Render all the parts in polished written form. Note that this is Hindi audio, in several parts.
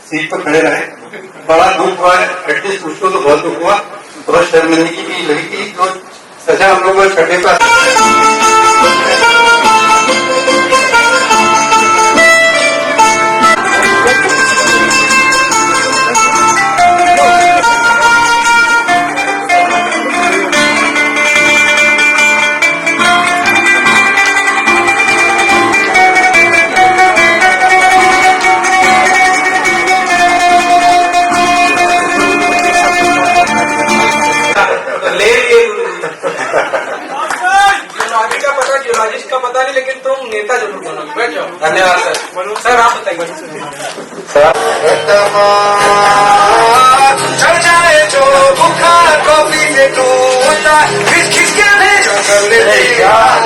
सीट पर खड़े रहे। बड़ा दुख हुआ, एटलीस्ट उसको तो बहुत दुख हुआ, बहुत शर्मिंदगी की लगी कि जो सजा हम लोग छठे पर जियोलॉजिस्ट का पता नहीं, लेकिन तुम नेता जरूर बनो। बैठ जाओ। धन्यवाद सर। सर आप बताइए। चढ़ जाए जो बुखार कॉफी से टूटा, खिस खिस के ले जो कर ले यार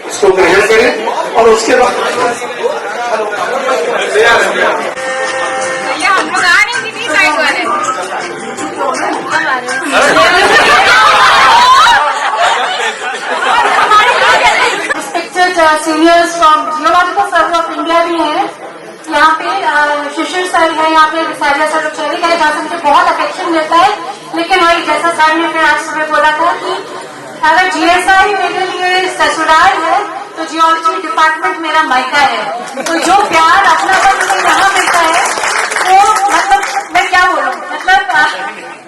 उसको ग्रहण करें और उसके बाद हम लोग आ रहे हैं साइड वाले respected seniors from geological survey of India भी हैं यहाँ पे। शिशिर सर है यहाँ पे, विसारिया सर उपचारी का जहाँ से मुझे बहुत अफेक्शन मिलता है। लेकिन वही जैसा सर ने फिर आज सुबह बोला था कि अगर जीएसआई मेरे लिए ससुराल है तो जियोलॉजी डिपार्टमेंट मेरा मायका है। तो जो प्यार अपना मुझे यहाँ मिलता है वो मतलब मैं क्या बोलूँ, मतलब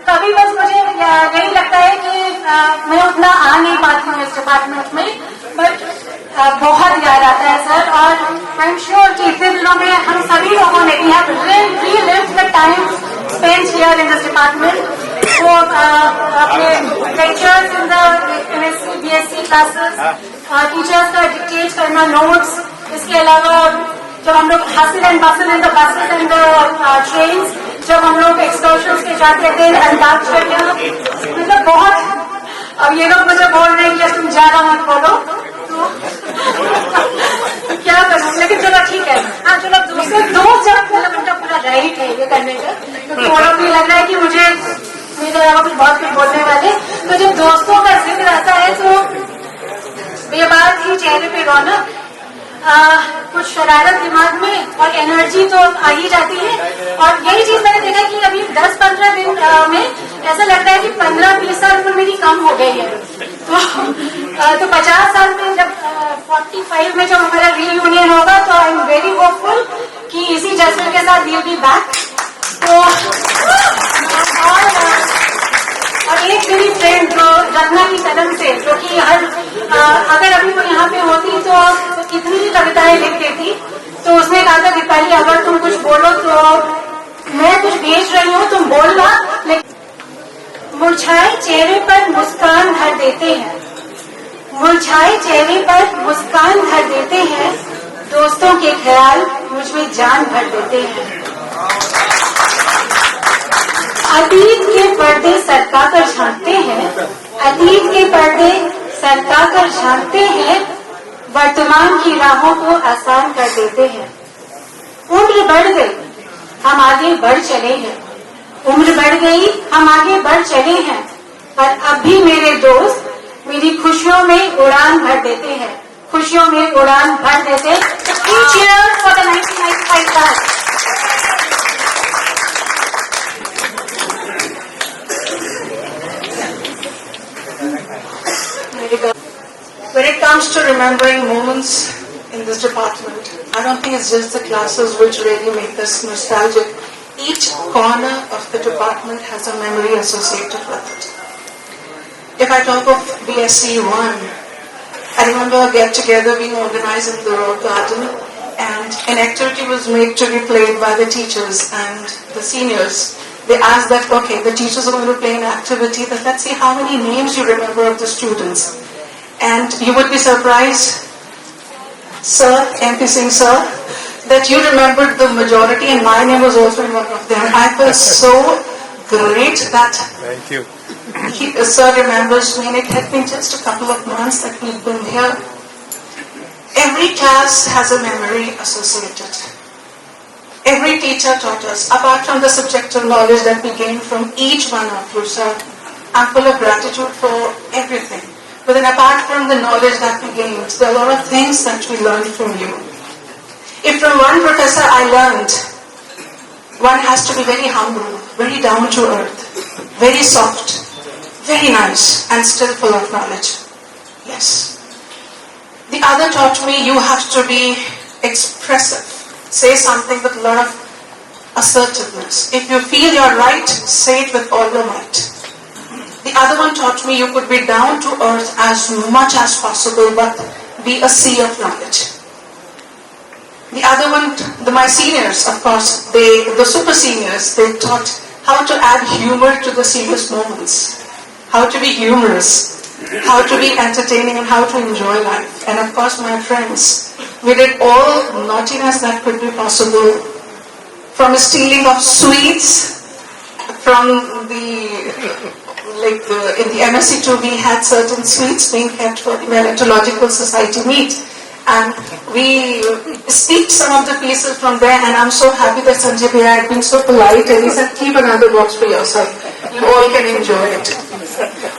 कभी बस मुझे यही लगता है कि मैं उतना आ नहीं पाती हूँ इस डिपार्टमेंट में, बट बहुत याद आता है सर। और आई एम श्योर कि इतने दिनों में हम सभी लोगों ने relived the time spent here in this department. वो अपने lectures in the MSc BSc classes, teachers का डिक्टेट करना नोट्स, इसके अलावा जब हम लोग hustle and bustle in the buses and the trains, जब हम लोग एक्सकर्शंस के जाते थे अंताक्षरियां, मतलब बहुत। अब ये लोग मुझे बोल रहे हैं कि तुम ज्यादा मत बोलो तो क्या करूं, लेकिन चलो ठीक है। हाँ चलो दूसरे दोस्त जब मतलब उनका पूरा राइट है ये करने का, क्योंकि वो लोग भी लग रहा है कि मुझे मेरे अलावा कुछ बहुत कुछ बोलने वाले। तो जब दोस्तों का जिक्र आता है तो बेबाक ही चेहरे पे रौनक, कुछ शरारत दिमाग में और एनर्जी तो आ ही जाती है। और यही चीज मैंने देखा कि अभी 10-15 दिन में ऐसा लगता है कि 15-20 साल में मेरी कम हो गई है। तो 50 साल में जब 45 में जब हमारा रीयूनियन होगा तो आई एम वेरी होपफुल कि इसी जज्बे के साथ वील बी बैक। तो और एक मेरी फ्रेंड जो रत्ना की कलम से, जो कि हर अगर अभी वो यहाँ पे होती तो कितनी भी कविताएं लिख देती। तो उसने कहा था दीपाली अगर तुम कुछ बोलो तो मैं कुछ भेज रही हूँ, तुम बोलना। लेकिन मुरझाए चेहरे पर मुस्कान भर देते हैं, मुरझाए चेहरे पर मुस्कान भर देते हैं, दोस्तों के ख्याल मुझमें जान भर देते हैं। अतीत के पर्दे सरका कर झांकते हैं, अतीत के पर्दे सरका कर झांकते हैं, वर्तमान की राहों को आसान कर देते हैं। उम्र बढ़ गई हम आगे बढ़ चले हैं, उम्र बढ़ गई हम आगे बढ़ चले हैं, पर अब भी मेरे दोस्त मेरी खुशियों में उड़ान भर देते हैं, खुशियों में उड़ान भर देते हैं। Cheers for the 1995 class. When it comes to remembering moments in this department, I don't think it's just the classes which really make us nostalgic. Each corner of the department has a memory associated with it. If I talk of BSc 1, I remember a get-together being organized in the Rock Garden, and an activity was made to be played by the teachers and the seniors. They asked that, okay, the teachers are going to play an activity, that let's see how many names you remember of the students. And you would be surprised, Sir, MP Singh Sir, that you remembered the majority, and my name was also one of them. I felt so great that Thank you. Sir remembers me, and it had been just a couple of months that we've been here. Every class has a memory associated. Every teacher taught us, apart from the subjective knowledge that we gained from each one of you, sir. I'm full of gratitude for everything. But then apart from the knowledge that we gained, there are a lot of things that we learned from you. If from one professor I learned, one has to be very humble, very down to earth, very soft, very nice, and still full of knowledge. Yes. The other taught me you have to be expressive. Say something with a lot of assertiveness. If you feel you're right, say it with all your might. The other one taught me you could be down to earth as much as possible, but be a sea of knowledge. The other one, my seniors, of course, the super seniors, they taught how to add humor to the serious moments, how to be humorous, how to be entertaining, and how to enjoy life. And of course, my friends, we did all naughtiness that could be possible, from stealing of sweets, from in the MSc2 we had certain sweets being kept for the Meteorological Society meet. And we steeped some of the pieces from there, and I'm so happy that Sanjay Bhaiya had been so polite and he said, keep another box for yourself. You all can enjoy it.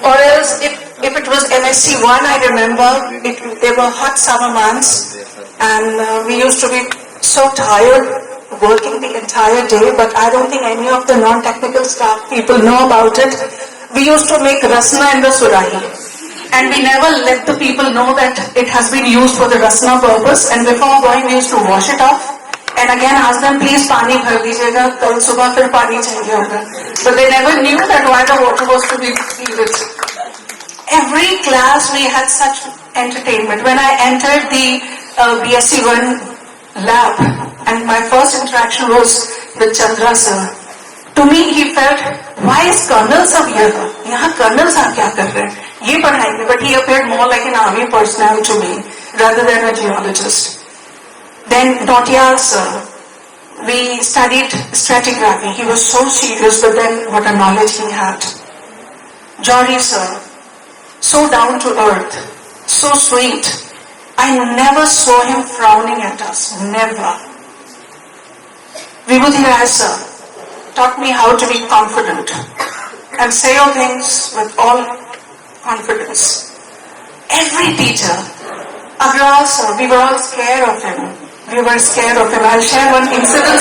Or else, if it was MSc1, I remember they were hot summer months, and we used to be so tired working the entire day, but I don't think any of the non-technical staff people know about it. We used to make rasna in the surahi, and we never let the people know that it has been used for the rasna purpose, and before going we used to wash it off, and again ask them, please pani bhar dijiyega, kal subah fir pani chahiye hoga. But they never knew that why the water was to be filled. Every class we had such entertainment. When I entered the BSc1 lab, and my first interaction was with Chandra sir, to me he felt, why is Colonel sir here? Yahan Colonel sir kya kar rahe hain? Ye padhayenge. But he appeared more like an army personnel to me rather than a geologist. Then Nautiyal sir, we studied stratigraphy. He was so serious, but then what a knowledge he had. Jory sir, so down to earth, so sweet. I never saw him frowning at us, never. Vibhuti Rai sir taught me how to be confident and say your things with all confidence. Every teacher, Agrawal sir, we were all scared of him. We were scared of him. I'll share one incident.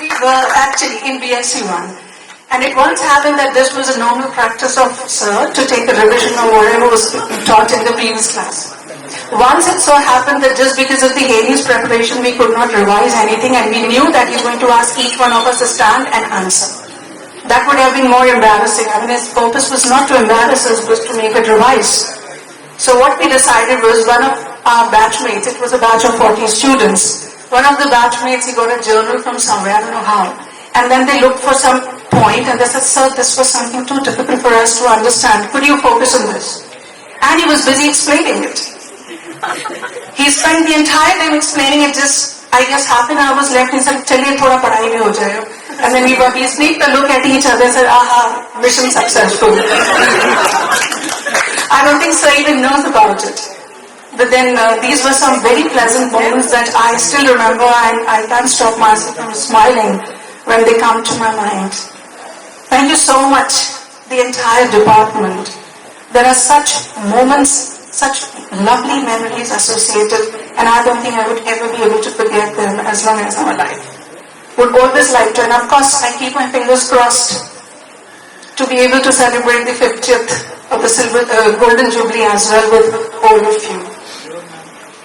We were actually in BSc1. And it once happened that this was a normal practice of sir to take a revision of whatever was taught in the previous class. Once it so happened that just because of the Hades preparation we could not revise anything, and we knew that he's going to ask each one of us to stand and answer. That would have been more embarrassing. I mean, his purpose was not to embarrass us, but to make it revise. So what we decided was, one of our batchmates, it was a batch of 40 students, one of the batchmates, he got a journal from somewhere, I don't know how, and then they looked for some point and they said, sir, this was something too difficult for us to understand. Could you focus on this? And he was busy explaining it. He spent the entire time explaining it. I just half an hour was left. He said, chaliye thoda padhai bhi ho jayega. And then we sneaked a look at each other and said, aha, mission successful. I don't think sir even knows about it. But then these were some very pleasant moments that I still remember, and I can't stop myself from smiling when they come to my mind. Thank you so much, the entire department. There are such moments, such lovely memories associated, and I don't think I would ever be able to forget them as long as I'm alive. Would always like to, and of course I keep my fingers crossed to be able to celebrate the 50th of the Golden Jubilee as well with all of you.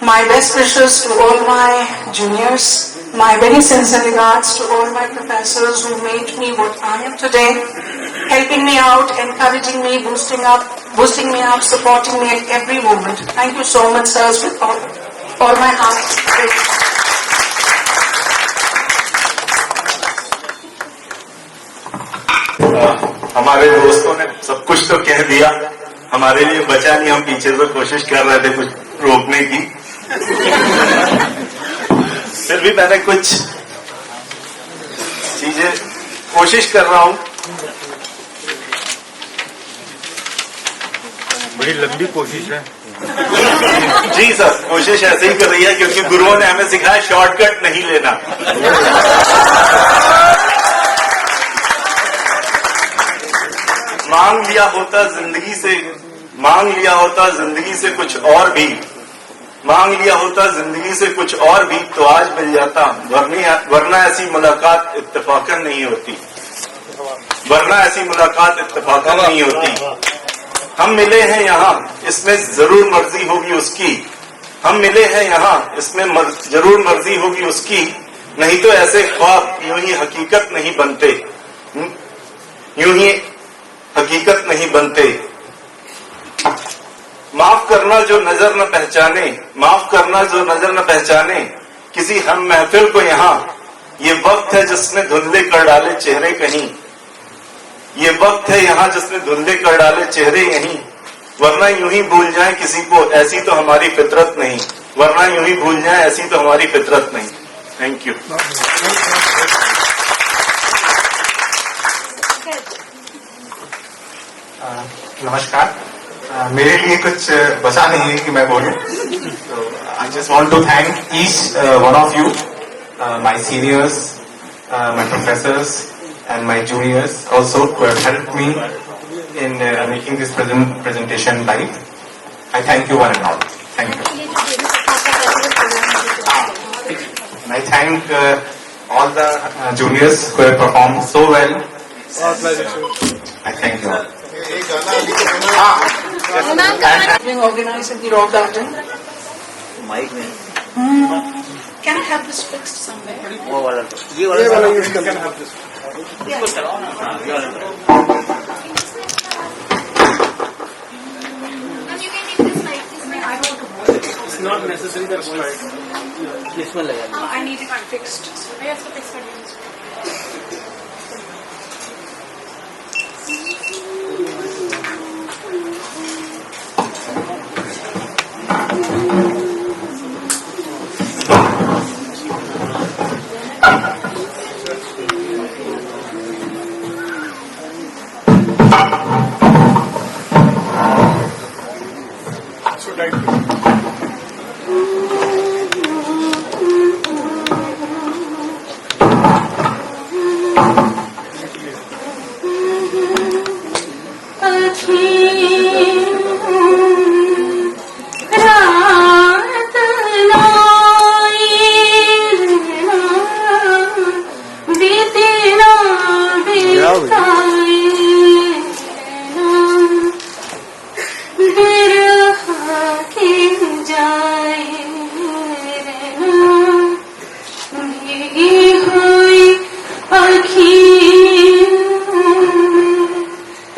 My best wishes to all my juniors, my very sincere regards to all my professors who made me what I am today, helping me out, encouraging me, boosting up boosting me up, supporting me at every moment. Thank you so much, sirs, with all my heart. हमारे दोस्तों ने सब कुछ तो कह दिया, हमारे लिए बचा नहीं। हम पीछे से कोशिश कर रहे थे कुछ रोकने की, फिर भी मैंने कुछ चीजें कोशिश कर रहा हूं। बड़ी लंबी कोशिश है। जी सर, कोशिश ऐसे ही कर रही है क्योंकि गुरुओं ने हमें सिखाया शॉर्टकट नहीं लेना। मांग लिया होता जिंदगी से कुछ और भी, मांग लिया होता जिंदगी से कुछ और भी तो आज मिल जाता, वरना ऐसी मुलाकात इत्तेफाकन नहीं होती, हम मिले हैं यहाँ, इसमें जरूर मर्जी होगी उसकी, हम मिले हैं यहाँ, इसमें जरूर मर्जी होगी उसकी, नहीं तो ऐसे ख्वाब यूं ही हकीकत नहीं बनते। माफ करना जो नजर न पहचाने, किसी हम महफिल को यहाँ, ये वक्त है जिसने धुंधले कर डाले चेहरे कहीं, ये वक्त है यहाँ जिसने धुंधले कर डाले चेहरे यहीं, वरना यूं ही भूल जाए किसी को, ऐसी तो हमारी फितरत नहीं, थैंक यू। नमस्कार। मेरे लिए कुछ बचा नहीं है कि मैं बोलूं, तो I just want to thank each one of you, my seniors, my professors and my juniors also who have helped me in making this presentation live. I thank you one and all. Thank you. And I thank all the juniors who have performed so well. I thank you all. Being organized in the Rock Garden. Can I have this fixed somewhere? It's not necessary that slide. I need it fixed.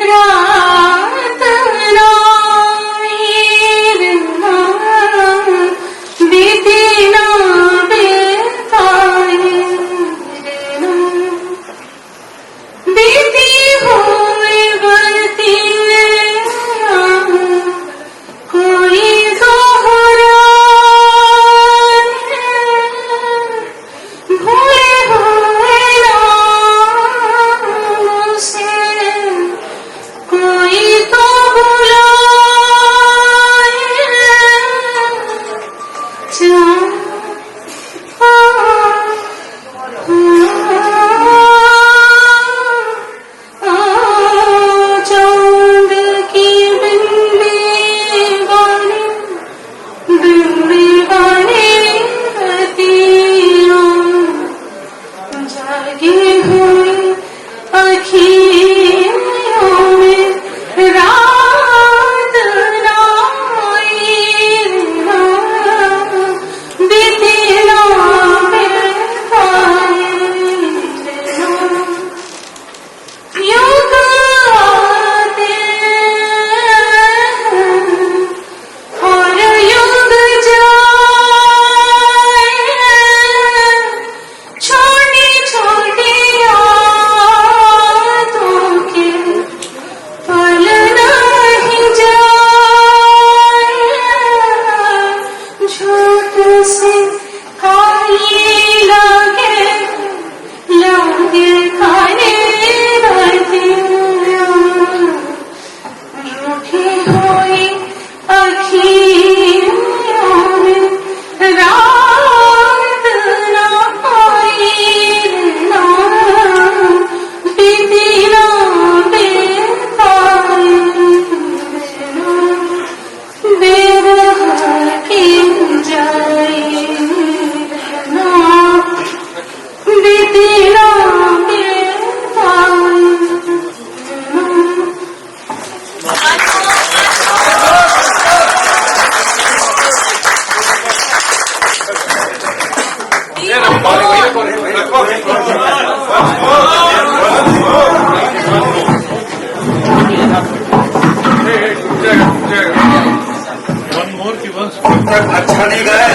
रात अच्छा नहीं गया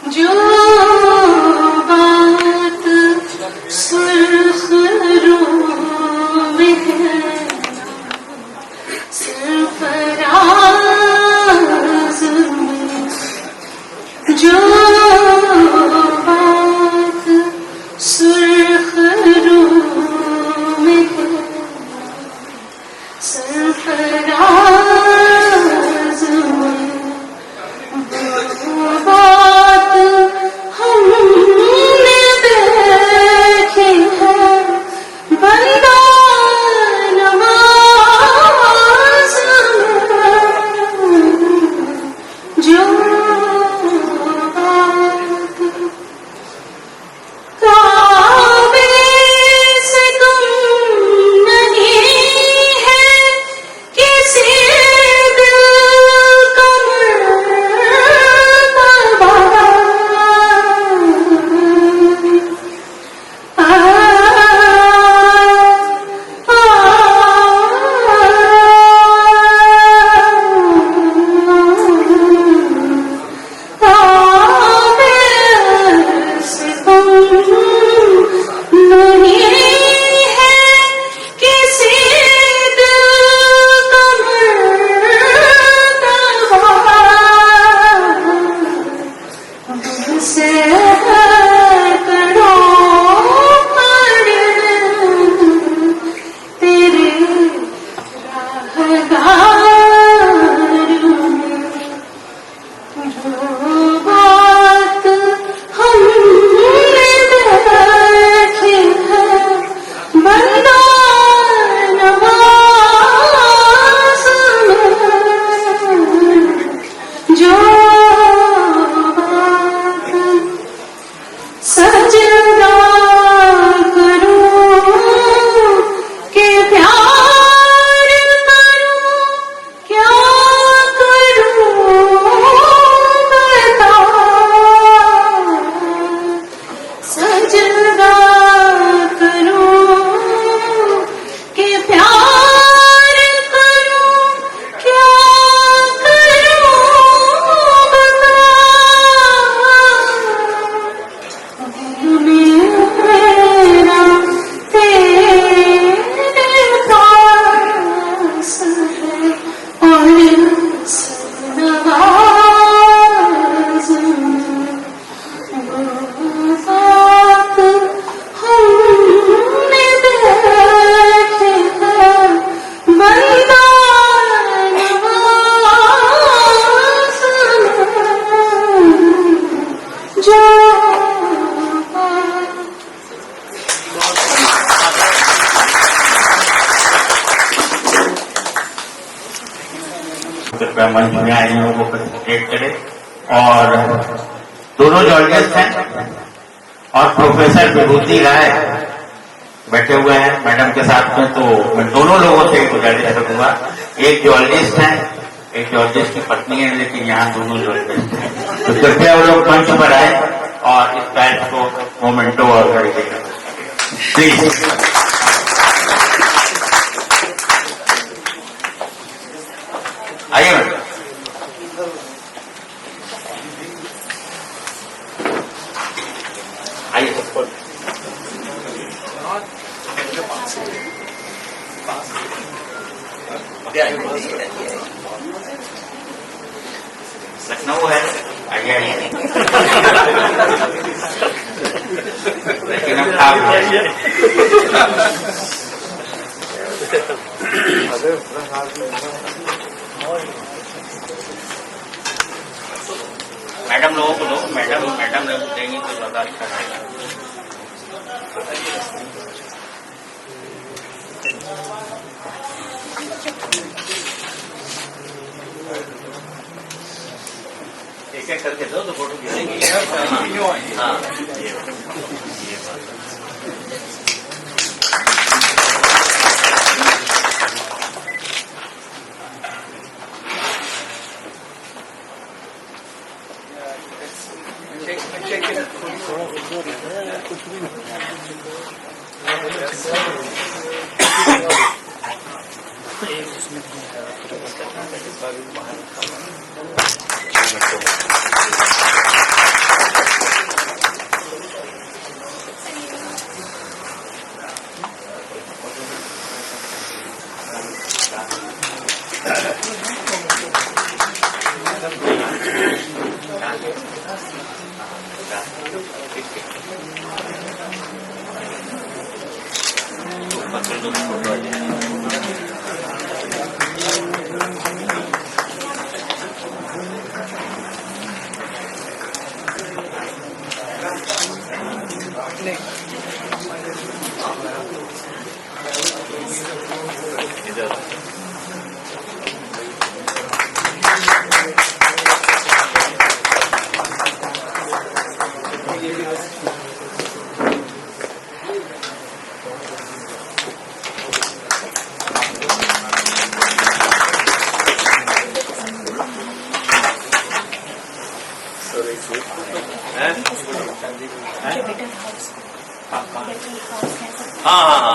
जो बात सुर्खरू में है सरफराज में, जो बात सुर्खरू में है सरफराज में, वो बात हमने देखी है बंदा नवाज में, जो बात काबे से तुम नहीं है किसी दिल का कृपया मंच में आए लोगों को फेसिलिटेट करें। और दोनों जॉर्जियस हैं और प्रोफेसर विभूति राय बैठे हुए हैं मैडम के साथ में, तो मैं दोनों लोगों से गुजारिश करूंगा, एक जॉर्जिस्ट है, एक जॉर्जिस्ट की पत्नी है, लेकिन यहाँ दोनों जॉर्जिस्ट हैं, तो कृपया वो लोग मंच पर आए और इस बैच को मोमेंटो और करेंगे प्लीज। आइए मैडम। आइए लखनऊ है, आइए लेकिन अब आप मैडम लोगों को लो, मैडम लोग देंगी तो ज्यादा अच्छा रहेगा। एक एक करके दो तो फोटो खींचेंगे। हाँ, ये बात।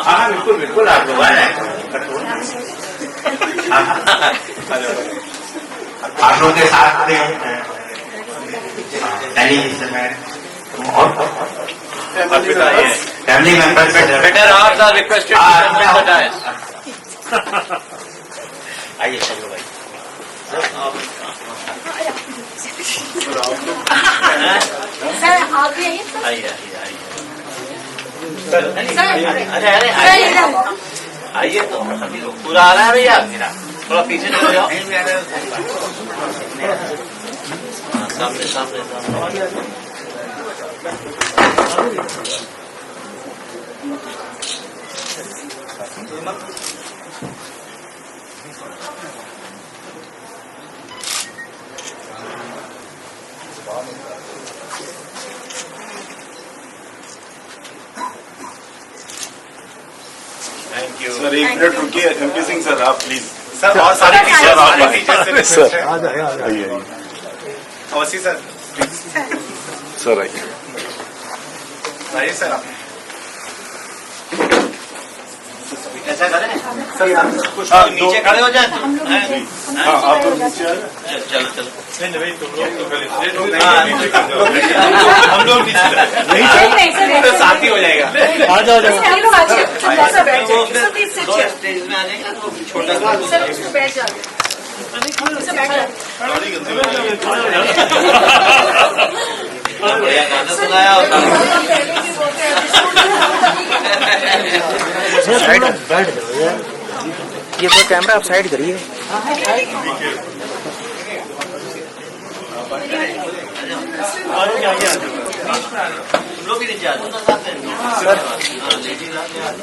हाँ, बिल्कुल बिल्कुल, आप लोग आ जाए। आप लोग के साथ family members better are requested आइए चलो भाई। सर आप भी आइए अरे आइए तो सभी लोग पूरा आ रहा है भैया, मेरा थोड़ा पीछे चले जाओ। सामने सामने सामने थैंक यू सर, एक मिनट रुकिए। एमपी सिंह सर, आप प्लीज। सर और सारे टीचर सर आइए अवश्य सर सर आइए। आइए सर आप ऐसा करें सर यहाँ कुछ नीचे खड़े हो जाए। हाँ, आप लोग नीचे आ जाए। चलो चलो हम लोग नीचे साथी हो जाएगा। आ जाओ स्टेज में आ जाएगा तो छोटा बैठ जाओ। बढ़िया गाना सुनाया होता। ये तो कैमरा आप साइड करिए। तुम लोग भी नीचे आ जाओ। सर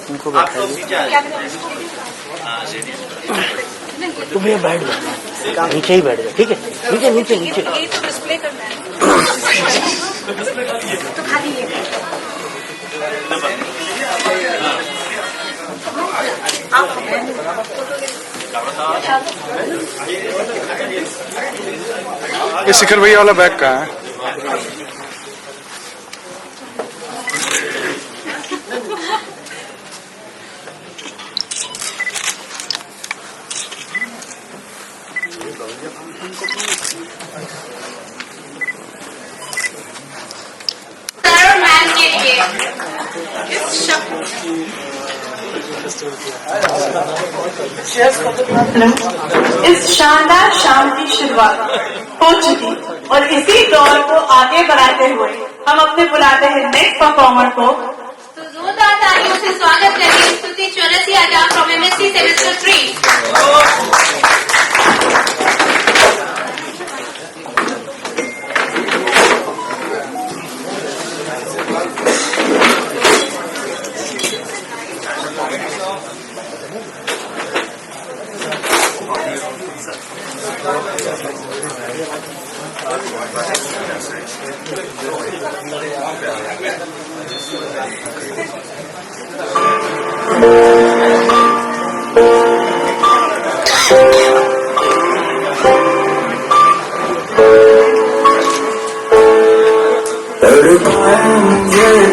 उनको आप लोग नीचे आ जाओ। तुम ये बैठ जाओ, नीचे ही बैठ जाओ, ठीक है? नीचे नीचे नीचे। ये तो डिस्प्ले करना है तो खाली है। ये शिखर भैया वाला बैग कहाँ है? मैन के लिए इस शानदार शाम की शुरुआत हो चुकी और इसी दौर को आगे बढ़ाते हुए हम अपने बुलाते हैं नेक्स्ट परफॉर्मर को। तो जोरदार तालियों से स्वागत करें स्तुति चौरसिया फ्रॉम MSc सेमेस्टर 3।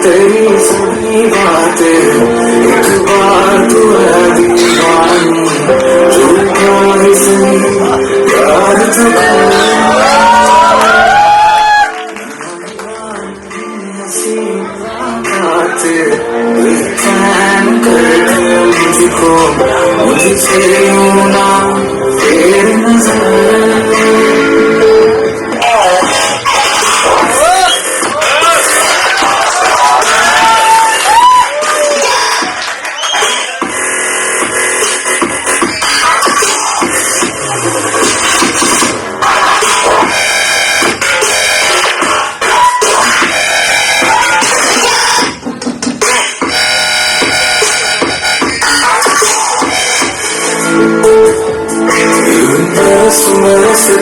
तेरी सभी बातें एक बार तू है दीवानी झूठा ही सही यार मुझको मुझसे ना तेरी नजर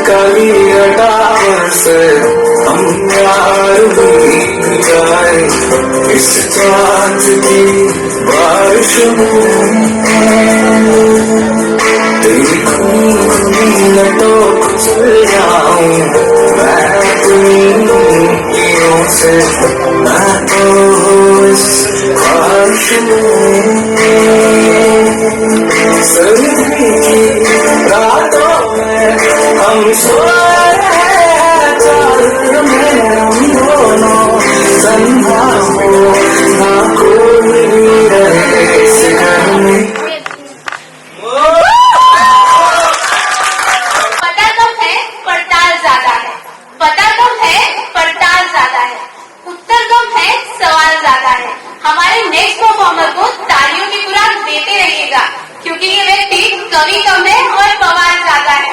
काली अटावर से हम यार भीग जाए इस चांद की बारिश में तेरी खूनी लटों को चल जाऊं मैं अपनी उंगलियों से मैं तो इस ख्वाहिश में सर्दी की रातों में हम सोए चादर में हम दोनों संभा हो ना कोई रहे इस घर में पता कम है पड़ताल ज्यादा है, पता कम है पड़ताल ज्यादा है, उत्तर कम है सवाल ज्यादा है। हमारे नेक्स्ट परफॉर्मर को तालियों की खुराक देते रहिएगा क्योंकि ये व्यक्ति कवि कम है और पवार ज्यादा है।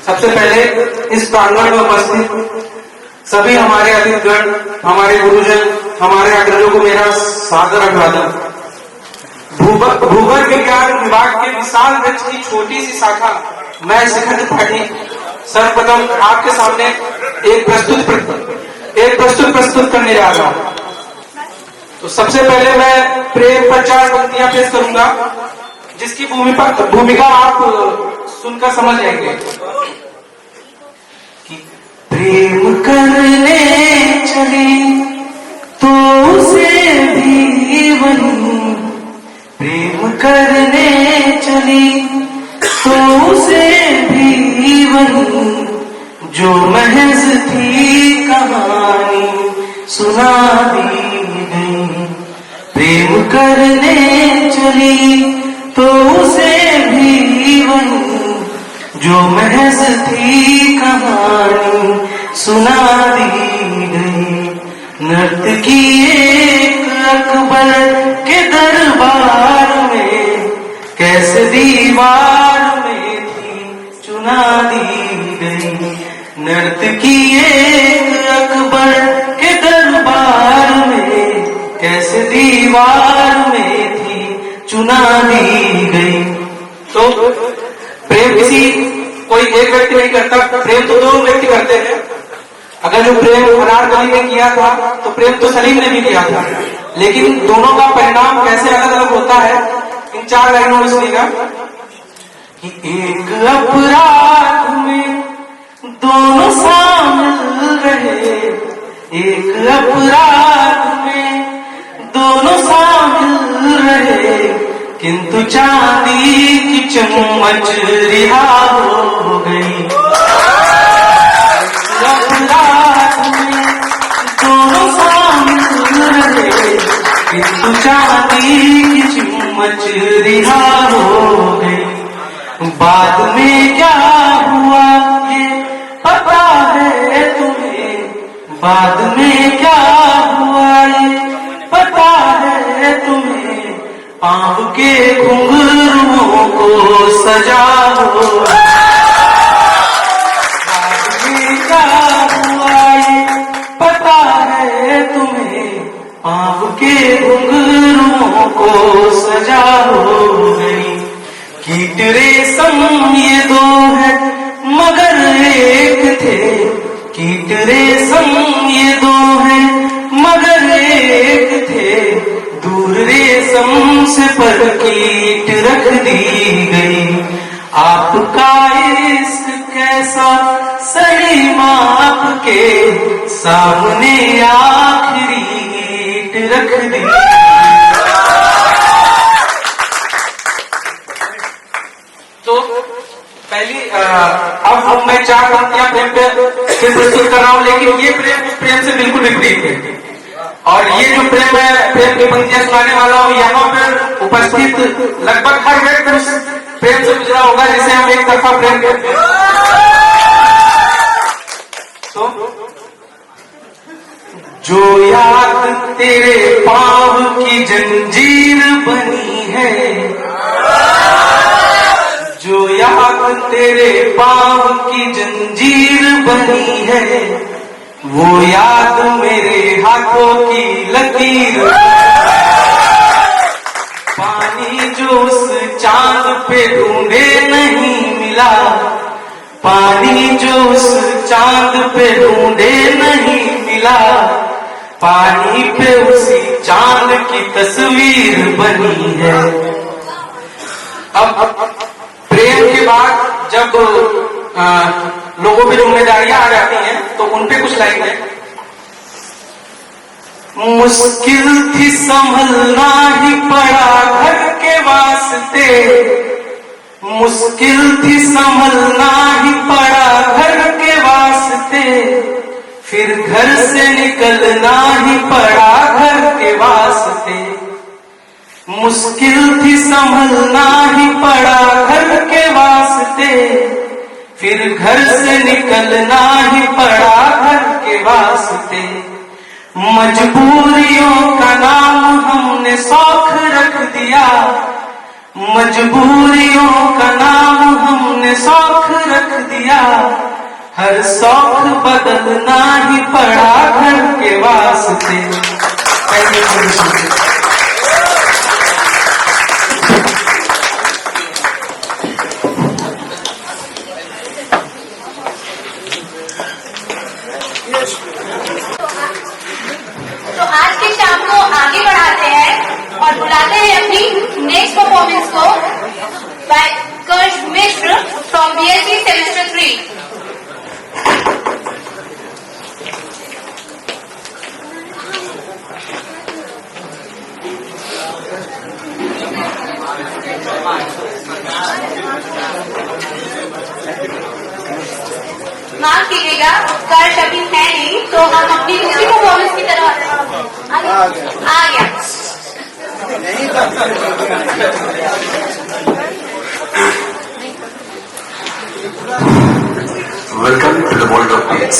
सबसे पहले इस प्रांगण में उपस्थित सभी हमारे अतिथिगण, हमारे गुरुजन, हमारे अग्रजों को मेरा सादर अभिवादन। भूगर्भ विज्ञान विभाग के विशाल वृक्ष की छोटी सी शाखा मैं शिखर त्रिपाठी सर्वप्रथम आपके सामने एक प्रस्तुत प्रस्तुत करने जा रहा हूँ। तो सबसे पहले मैं प्रेम पर 4 पंक्तियां पेश करूंगा जिसकी भूमिका आप सुनकर समझ जाएंगे। प्रेम करने चले तो उसे भी वही, प्रेम करने चली तो उसे भी वही जो महज थी कहानी सुना दी गई। प्रेम करने चली तो उसे भी वही जो महज थी कहानी सुना दी गई। नर्तकी एक अकबर के दरबार में कैसे दीवार में थी चुना दी गई। नर्तकी एक अकबर के दरबार में कैसे दीवार में थी चुना दी गई। तो प्रेम किसी कोई एक व्यक्ति नहीं करता, प्रेम तो 2 व्यक्ति करते हैं। अगर जो प्रेम अनारकली ने किया था तो प्रेम तो सलीम ने भी किया था, लेकिन दोनों का परिणाम कैसे अलग अलग होता है इन 4 लाइनों में सुनिएगा कि एक अपराध में दोनों शामिल रहे, एक अपराध में दोनों शामिल रहे किंतु चांदी की चम्मच रिहा हो गई। अपराध में दोनों शामिल रहे किंतु चांदी की चम्मच रिहा हो गई। बाद में क्या हुआ ये पता है तुम्हें, बाद में क्या हुआ ये पता है तुम्हें। पाँव के घुंघरुओं को सजा हो, बाद में क्या हुआ ये पता है तुम्हें। पाँव के घुंघरुओं को सजा हो गई। कीट रे रेशम ये दो है मगर एक थे, कीट रेशम ये दो है मगर एक थे, दूर रेशम से पर कीट रख दी गई। आपका इश्क कैसा सलीम, आपके सामने आखिरी ईंट रख दी। तो पहली अब मैं 4 पंक्तियां प्रेम पे प्रस्तुत कर रहा हूं, लेकिन ये प्रेम उस प्रेम से बिल्कुल विपरीत है। और ये जो प्रेम है, प्रेम की पंक्तियां सुनाने वाला हूं, यहाँ पर उपस्थित लगभग हर व्यक्ति उस प्रेम से गुजरा होगा जिसे हम एक तरफा प्रेम कहते हैं। तो जो याद तेरे पाँव की जंजीर बनी है, जो याद तेरे पाँव की जंजीर बनी है, वो याद मेरे हाथों की लकीर। पानी जो उस चांद पे ढूंढे नहीं मिला, पानी जो उस चांद पे ढूंढे नहीं मिला, पानी पे उसी चांद की तस्वीर बनी है। अब प्रेम के बाद जब लोगों पे जिम्मेदारियां आ जाती हैं तो उनपे कुछ लाइन है। मुश्किल थी संभलना ही पड़ा घर के वास्ते, मुश्किल थी संभलना ही पड़ा घर के वास्ते, फिर घर से निकलना ही पड़ा घर के वास्ते। मुश्किल थी संभलना ही पड़ा घर के वास्ते, फिर घर से निकलना ही पड़ा घर के वास्ते। मजबूरियों का नाम हमने शौक रख दिया, मजबूरियों का नाम हमने शौक रख दिया, हर शौक बदलना ही पड़ा घर के वास्ते। तो आज की शाम को आगे बढ़ाते हैं और बुलाते हैं अपनी नेक्स्ट परफॉर्मेंस को by Karsh Mishra from BSc semester 3। माफ कीजिएगा, कर्ष अभी है नहीं, तो हम अपनी दूसरी परफॉर्मेंस की तरफ आ गया। Welcome to the world of beats.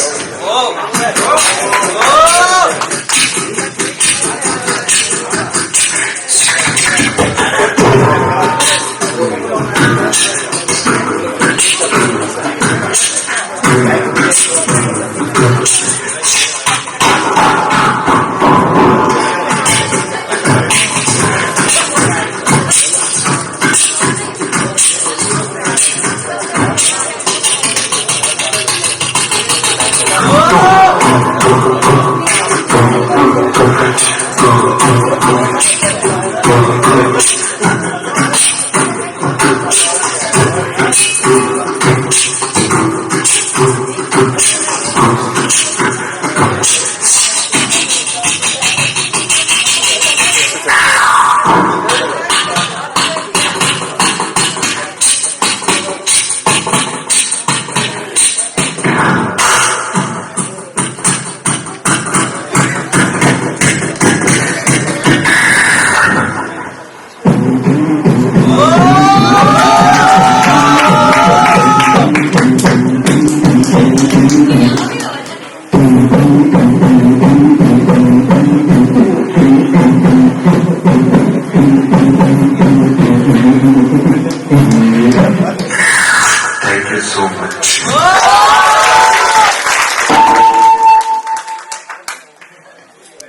Thank you so much.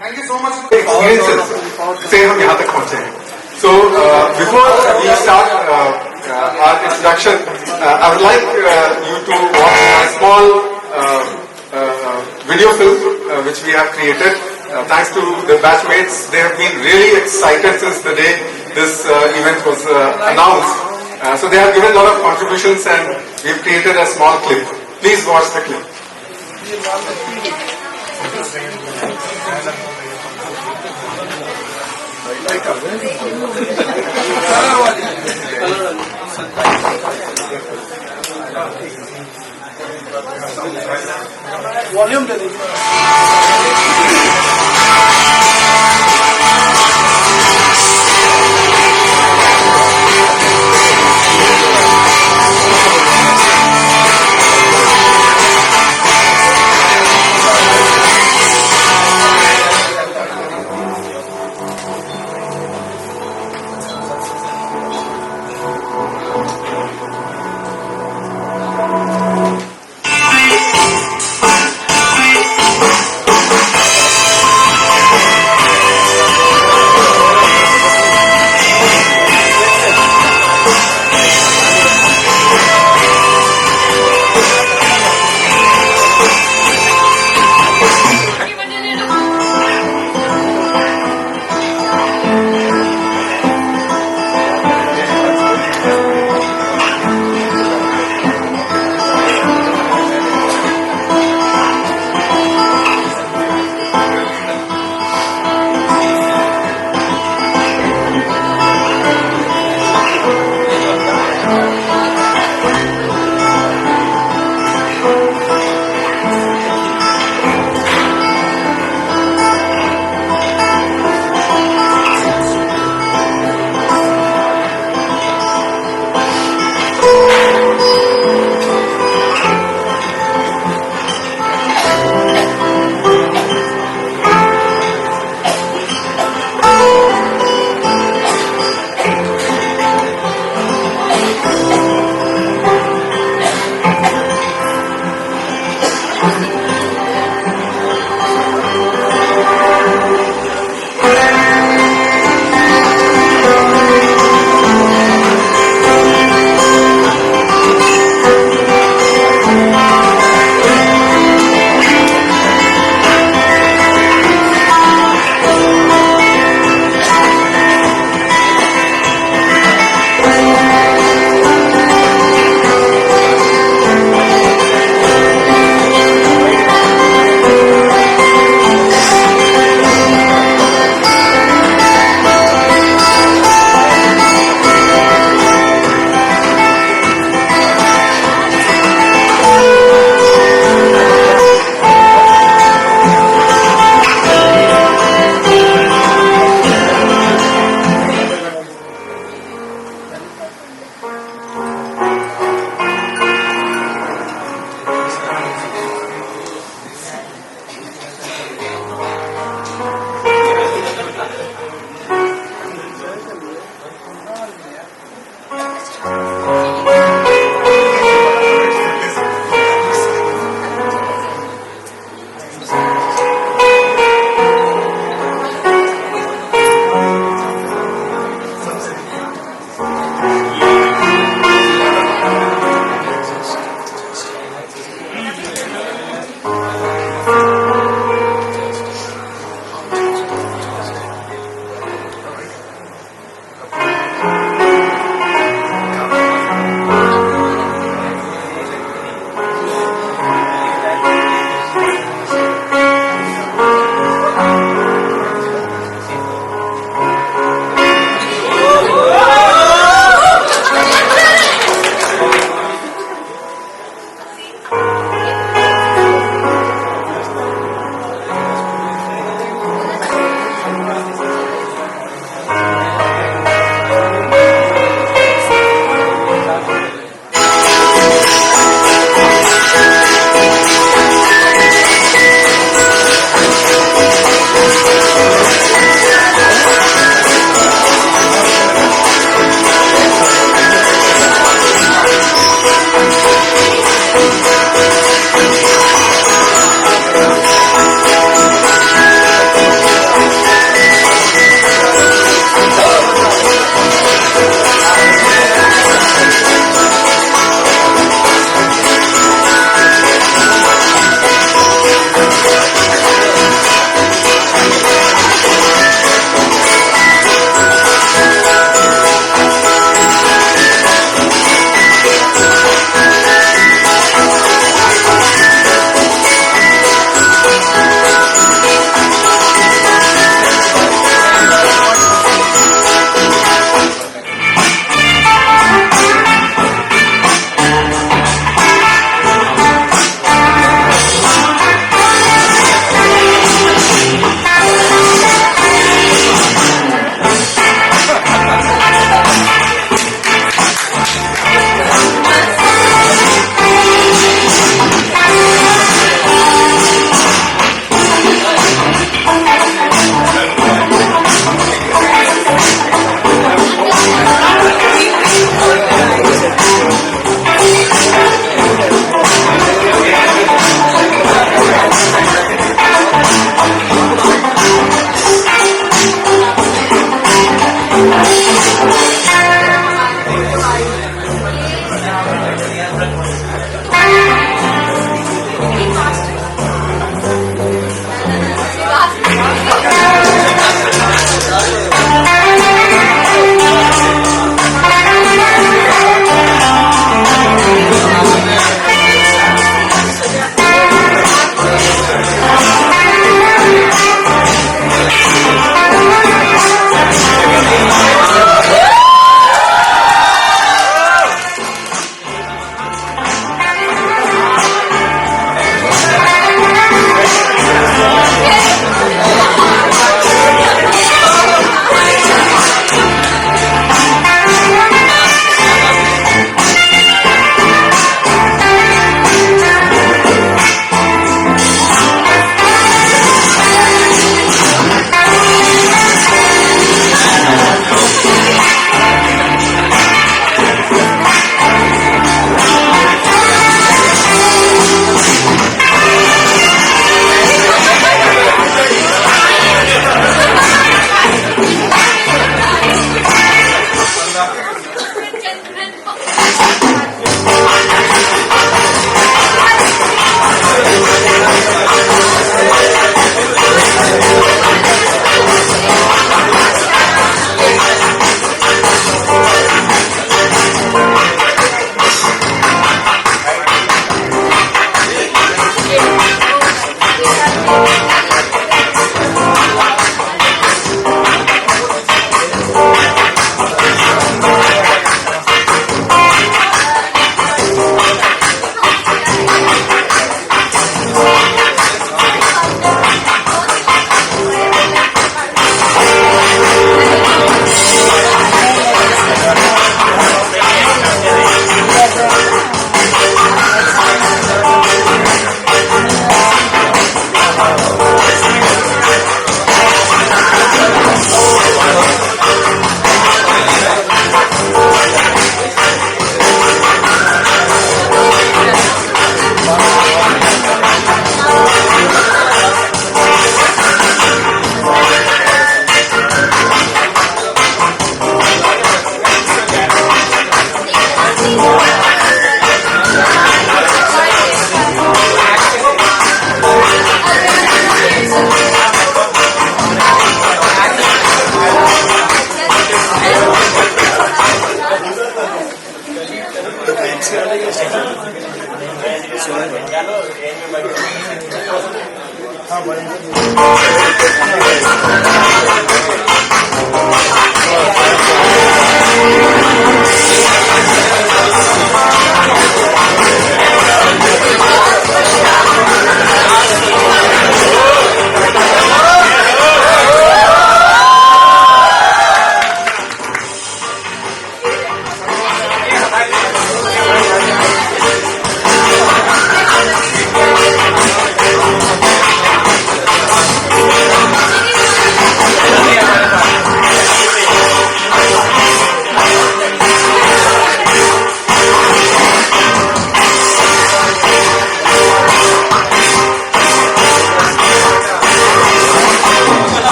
Thank you so much for the experiences से हम यहाँ तक पहुँचे हैं. So before we start our introduction, I would like you to watch a small video film which we have created. Thanks to the batchmates, they have been really excited since the day this event was announced. So they have given a lot of contributions and we've created a small clip. Please watch the clip. Volume दे दीजिए।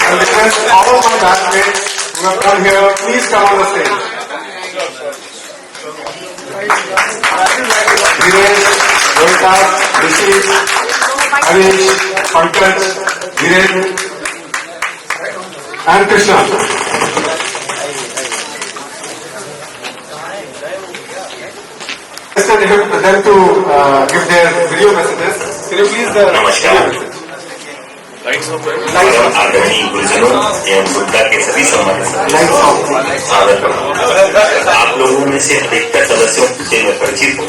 And request all of my batchmates who have come here, please come on the stage. Dhiresh, Rohitas, Rishi, Harish, Pankaj, Dhiren, and Krishna. Requested them to give their video messages. Can you please the video message? आदरणीय गुरुजनों एवं बुद्धा के सभी सम्मानित स्वागत करता आप लोगों में से अधिकतर सदस्यों से मैं परिचित हूँ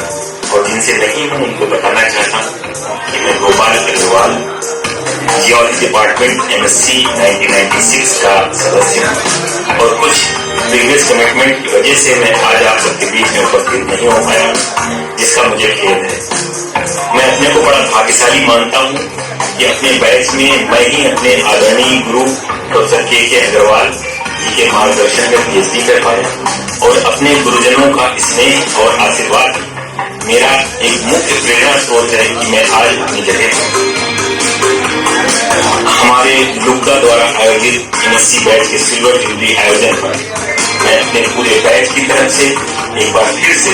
और जिनसे नहीं हूँ उनको बताना चाहता हूँ कि मैं Gopal Agarwal geology department MSc 1996 का सदस्य हूँ और कुछ प्रीवियस कमिटमेंट की वजह से मैं आज आप सबके बीच में उपस्थित नहीं हो पाया, जिसका मुझे खेद है। मैं अपने को बड़ा भाग्यशाली मानता हूँ कि अपने बैच में मैं ही अपने आदरणीय गुरु प्रोफेसर के अग्रवाल जी के मार्गदर्शन में PhD कर पाया और अपने गुरुजनों का स्नेह और आशीर्वाद मेरा एक मुख्य प्रेरणा स्रोत है कि मैं आज अपनी जगह हमारे लुब्धा द्वारा आयोजित MSc बैच के सिल्वर जुबली आयोजन पर मैं अपने पूरे बैच की तरफ से एक बार फिर से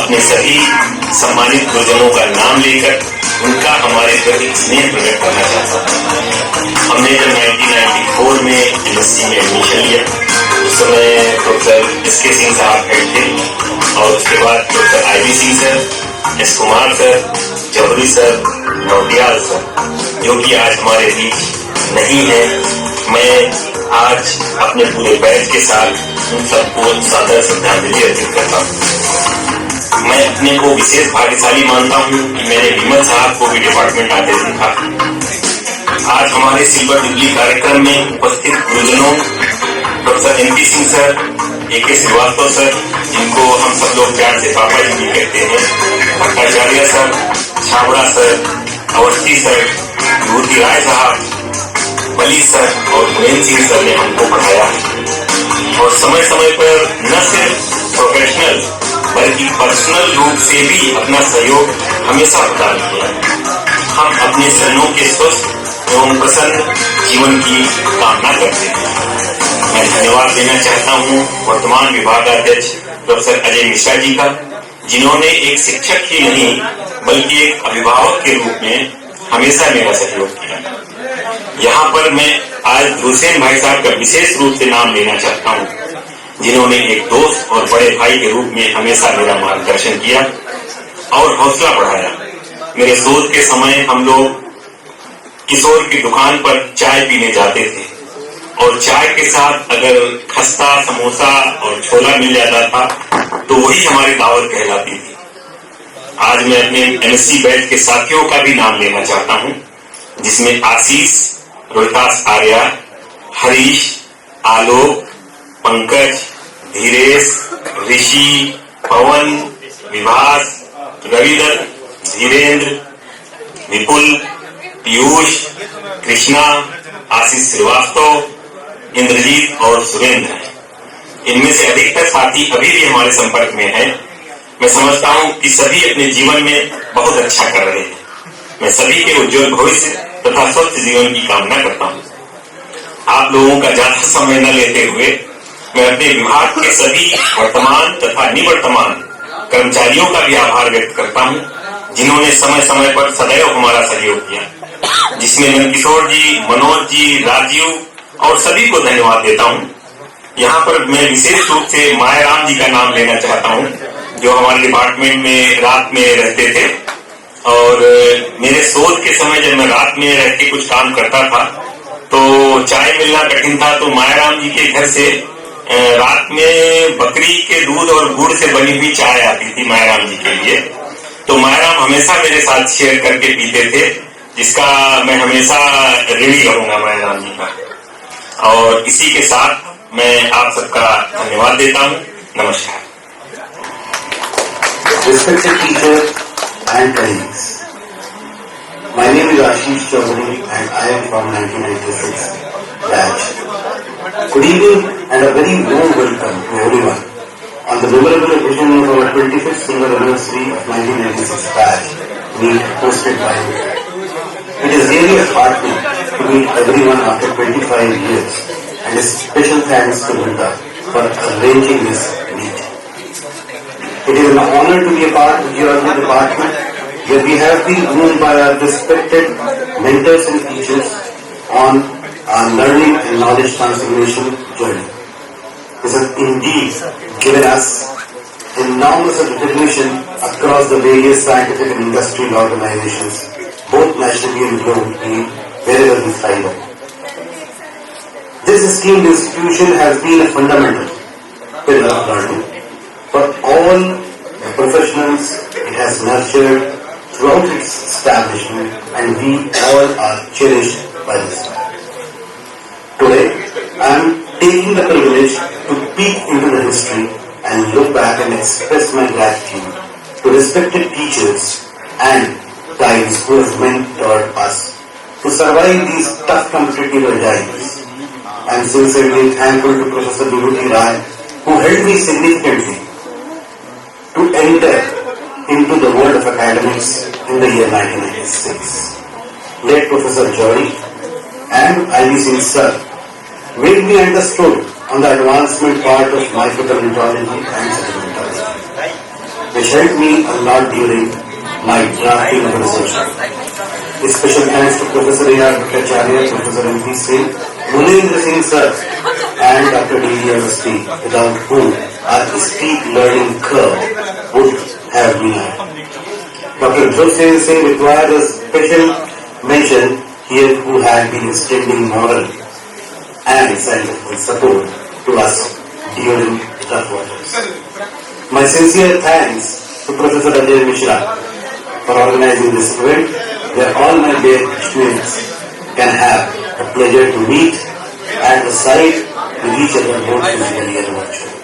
अपने सभी सम्मानित गुरुजनों का नाम लेकर उनका हमारे प्रति स्नेह प्रकट करना चाहता हूँ। हमने जब 1994 में MSc में एडमिशन लिया उस समय प्रोफेसर SK सिंह साहब हेड थे और उसके बाद professor IB Singh sir, S Kumar sir, Johri sir, Nautiyal sir, जो कि आज हमारे बीच नहीं है। मैं आज अपने पूरे बैच के साथ उन सबको सादर श्रद्धांजलि अर्पित करता हूँ। मैं अपने को विशेष भाग्यशाली मानता हूँ कि मैंने विमल साहब को भी डिपार्टमेंट आते देखा। आज हमारे सिल्वर जुबली कार्यक्रम में उपस्थित गुरुजनों professor MP Singh sir, AK Srivastava sir, जिनको हम सब लोग प्यार से पापा जी भी कहते हैं, Bhattacharya sir, Chhabra sir, Awasthi sir, Vibhuti Rai साहब, बली सर और मुनेन्द्र सिंह सर ने हमको पढ़ाया और समय समय पर न सिर्फ प्रोफेशनल बल्कि पर्सनल रूप से भी अपना सहयोग हमेशा प्रदान किया। हम अपने शरणों के स्वस्थ एवं प्रसन्न जीवन की कामना करते हैं। मैं धन्यवाद देना चाहता हूँ वर्तमान विभागाध्यक्ष प्रोफेसर अजय मिश्रा जी का, जिन्होंने एक शिक्षक ही नहीं बल्कि एक अभिभावक के रूप में हमेशा मेरा सहयोग किया। यहाँ पर मैं आज हुसैन भाई साहब का विशेष रूप से नाम लेना चाहता हूँ, जिन्होंने एक दोस्त और बड़े भाई के रूप में हमेशा मेरा मार्गदर्शन किया और हौसला बढ़ाया। मेरे शोध के समय हम लोग किशोर की दुकान पर चाय पीने जाते थे और चाय के साथ अगर खस्ता, समोसा और छोला मिल जाता था तो वही हमारी दावत कहलाती थी। आज मैं अपने MSc बैच के साथियों का भी नाम लेना चाहता हूँ, जिसमें आशीष, रोहितास आर्या, हरीश, आलोक, पंकज, धीरेश, ऋषि, पवन, विभास, रविदत्त, धीरेन्द्र, विपुल, पीयूष, कृष्णा, आशीष श्रीवास्तव, इंद्रजीत और सुरेंद्र हैं। इनमें से अधिकतर साथी अभी भी हमारे संपर्क में हैं। मैं समझता हूं कि सभी अपने जीवन में बहुत अच्छा कर रहे हैं। मैं सभी के उज्जवल भविष्य तथा स्वस्थ जीवन की कामना करता हूं। आप लोगों का ज्यादा समय न लेते हुए मैं अपने विभाग के सभी वर्तमान तथा निवर्तमान कर्मचारियों का भी आभार व्यक्त करता हूं, जिन्होंने समय समय पर सदैव हमारा सहयोग किया, जिसमें नंदकिशोर जी, मनोज जी, राजीव और सभी को धन्यवाद देता हूं। यहाँ पर मैं विशेष रूप से मायाराम जी का नाम लेना चाहता हूं, जो हमारे डिपार्टमेंट में रात में रहते थे और मेरे शोध के समय जब मैं रात में रह के कुछ काम करता था तो चाय मिलना कठिन था, तो मायाराम जी के घर से रात में बकरी के दूध और गुड़ से बनी हुई चाय आती थी मायाराम जी के लिए। तो मायाराम हमेशा मेरे साथ शेयर करके पीते थे, जिसका मैं हमेशा ऋणी रहूंगा मायाराम जी का। और इसी के साथ मैं आप सबका धन्यवाद देता हूं। नमस्कार। Respected teachers and colleagues, my name is Ashish Chaudhary and I am from 1996 batch. Good evening and a very warm welcome to everyone on the memorable occasion of our 25th silver anniversary of 1996 batch meet hosted by you. It is really a heartening to meet everyone after 25 years, and a special thanks to Linda for arranging this meet. It is an honor to be a part of your department, where we have been groomed by our respected mentors and teachers on our learning and knowledge transformation journey. This has indeed given us enormous recognition across the various scientific and industrial organizations, both nationally and globally, wherever we thrive. This esteemed institution has been a fundamental pillar of learning for all the professionals it has nurtured throughout its establishment, and we all are cherished by this. Today, I am taking the privilege to peek into the history and look back and express my gratitude to respected teachers and guides who have mentored us to survive these tough competitive regimes. I am sincerely thankful to Professor Vibhuti Rai, who helped me significantly to enter into the world of academics in the year 1996. Late Professor Jory and I.V. Singh sir made me understood on the advancement part of microterminology and sedimentology, which helped me a lot during my drafting of research. A special thanks to Professor A.R. Bhattacharya, Professor M.P. Singh, Munendra Singh sir and Dr. D.D. Awasthi, without whom our steep learning curve would have been. Dr. Dhruv Singh required a special mention here, who had been extending moral and scientific support to us during tough waters. My sincere thanks to Professor Ajay Mishra for organizing this event, where all my dear students can have the pleasure to meet and recite with each other both physically and virtually,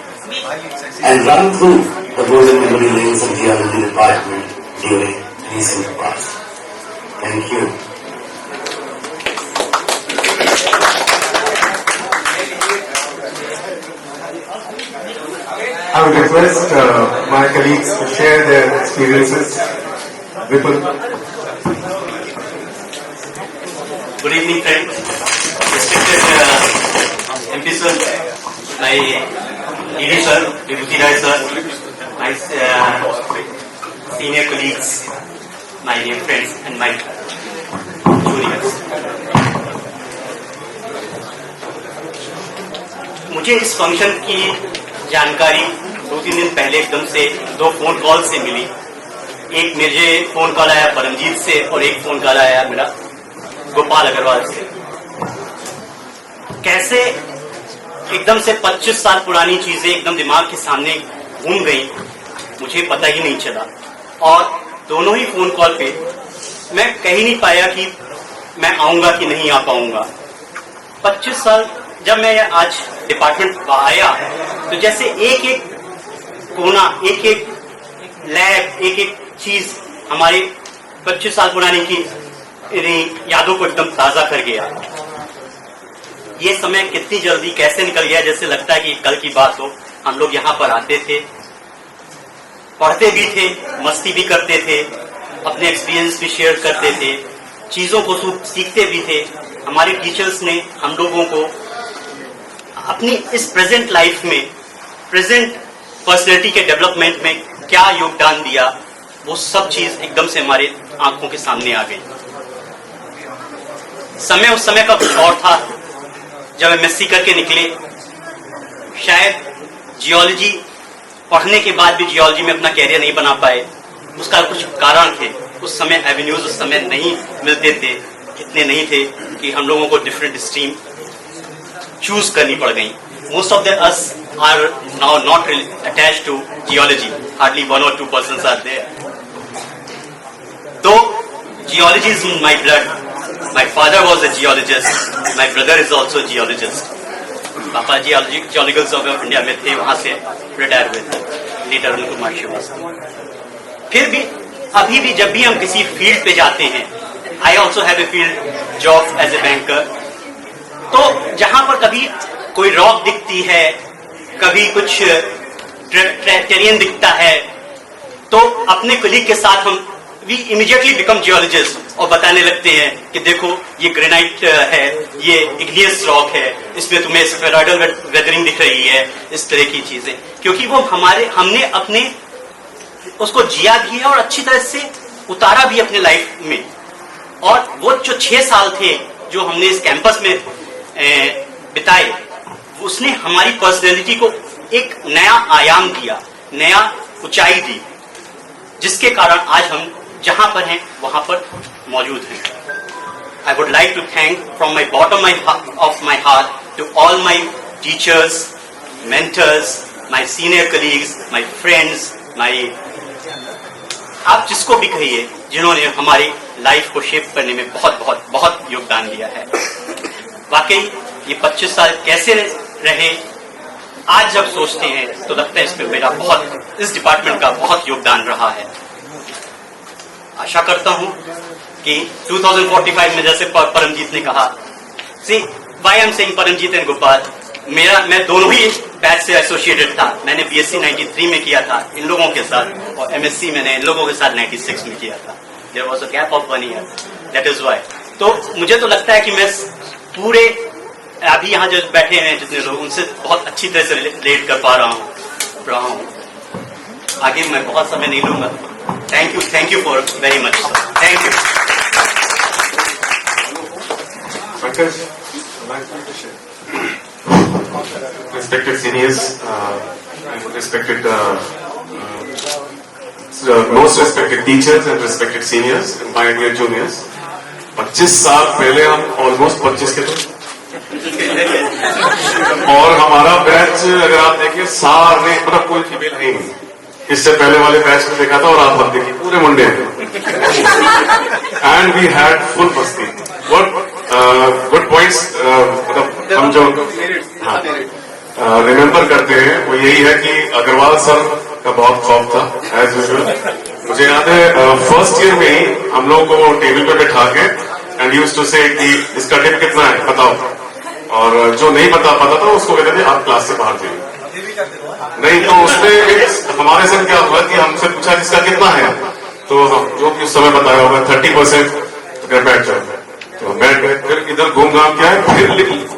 and run through the golden memory lanes of geology department during recent past. Thank you. I would request my colleagues to share their experiences. Vipul. Good evening, friends. Respected MP sir, my DD sir, Vibhuti Rai sir, my senior colleagues, my dear friends, and my juniors. मुझे इस फंक्शन की जानकारी 2-3 दिन पहले एकदम से 2 फोन कॉल से मिली। एक मुझे फोन कॉल आया परमजीत से और एक फोन कॉल आया मेरा गोपाल अग्रवाल से। कैसे एकदम से 25 साल पुरानी चीजें एकदम दिमाग के सामने घूम गई, मुझे पता ही नहीं चला। और दोनों ही फोन कॉल पे मैं कह ही नहीं पाया कि मैं आऊंगा कि नहीं आ पाऊंगा। 25 साल जब मैं आज डिपार्टमेंट आया तो जैसे एक एक कोना, एक एक लैब, एक एक चीज हमारे 25 साल पुरानी की यादों को एकदम ताजा कर गया। ये समय कितनी जल्दी कैसे निकल गया, जैसे लगता है कि कल की बात हो। हम लोग यहाँ पर आते थे, पढ़ते भी थे, मस्ती भी करते थे, अपने एक्सपीरियंस भी शेयर करते थे, चीजों को सीखते भी थे। हमारे टीचर्स ने हम लोगों को अपनी इस प्रेजेंट लाइफ में, प्रेजेंट पर्सनैलिटी के डेवलपमेंट में क्या योगदान दिया, वो सब चीज एकदम से हमारे आंखों के सामने आ गई। समय उस समय का कुछ और था जब एमएससी करके निकले। शायद जियोलॉजी पढ़ने के बाद भी जियोलॉजी में अपना कैरियर नहीं बना पाए, उसका कुछ कारण थे। उस समय एवेन्यूज उस समय नहीं मिलते थे, इतने नहीं थे कि हम लोगों को डिफरेंट स्ट्रीम चूज करनी पड़ गई। Most of us are now not attached to geology, hardly 1 or 2% are there. तो geology is in my blood. My father was a geologist. My brother is also a geologist. पापा जियोलॉजिकल सर्वे ऑफ इंडिया में थे, वहां से रिटायर हुए थे। लेटर उनको मार्शल। फिर भी अभी भी जब भी हम किसी फील्ड पे जाते हैं, I also have a field job as a banker, तो जहां पर कभी कोई रॉक दिखती है, कभी कुछ टेरियन दिखता है, तो अपने कलीग के साथ हम वी इमीडिएटली बिकम जियोलॉजिस्ट और बताने लगते हैं कि देखो ये ग्रेनाइट है, ये इग्नियस रॉक है, इसमें तुम्हें स्फेरॉइडल वेदरिंग दिख रही है, इस तरह की चीजें। क्योंकि वो हमने अपने उसको जिया भी है और अच्छी तरह से उतारा भी अपने लाइफ में। और वो जो 6 साल थे जो हमने इस कैंपस में बिताए, उसने हमारी पर्सनैलिटी को एक नया आयाम दिया, नया ऊंचाई दी, जिसके कारण आज हम जहां पर हैं वहां पर मौजूद हैं। I would like to thank from my bottom of my heart to all my teachers, mentors, my senior colleagues, my friends, आप जिसको भी कहिए, जिन्होंने हमारी लाइफ को शेप करने में बहुत बहुत बहुत योगदान दिया है। वाकई ये 25 साल कैसे रहे, आज जब सोचते हैं तो लगता है इसमें मेरा बहुत, इस डिपार्टमेंट का बहुत योगदान रहा है। आशा करता हूं कि 2045 में जैसे परमजीत ने कहा, see why I am saying Paramjeet and Gopal, मैं दोनों ही बैच से एसोसिएटेड था। मैंने बीएससी 93 में किया था इन लोगों के साथ, और एमएससी मैंने इन लोगों के साथ 96 में किया था। There was a gap of 1 year, that is why. तो मुझे तो लगता है कि मैं पूरे अभी यहाँ जो बैठे हैं जितने लोग, उनसे बहुत अच्छी तरह से रिलेट कर पा रहा हूँ। आगे मैं बहुत समय नहीं लूंगा। Thank you for very much sir, thank you. Respected seniors, respected most respected teachers and respected seniors and my dear juniors, 25 साल पहले हम ऑलमोस्ट 25 के थे और हमारा बैच अगर आप देखिए सारे मतलब कोई फीमेल नहीं, इससे पहले वाले बैच में देखा था और आप अब देखिए पूरे मुंडे एंड वी हैड फुल मस्ती। गुड पॉइंट्स मतलब हम जो रिमेम्बर करते हैं वो यही है कि अग्रवाल सर का बहुत खौफ था एज यूजुअल। मुझे याद है फर्स्ट ईयर में ही हम लोगों को टेबल पे बैठा के एंड यूज्ड टू से कि इसका टिप कितना है बताओ, और जो नहीं बता पाता था उसको कहते थे आप क्लास से बाहर जाइए। नहीं तो उसमें हमारे साथ क्या हुआ कि हमसे पूछा इसका कितना है, तो हम जो भी उस समय बताया होगा 30%, तो बैठ जाओ। तो बैठ गए, फिर इधर घूम घाम क्या है, फिर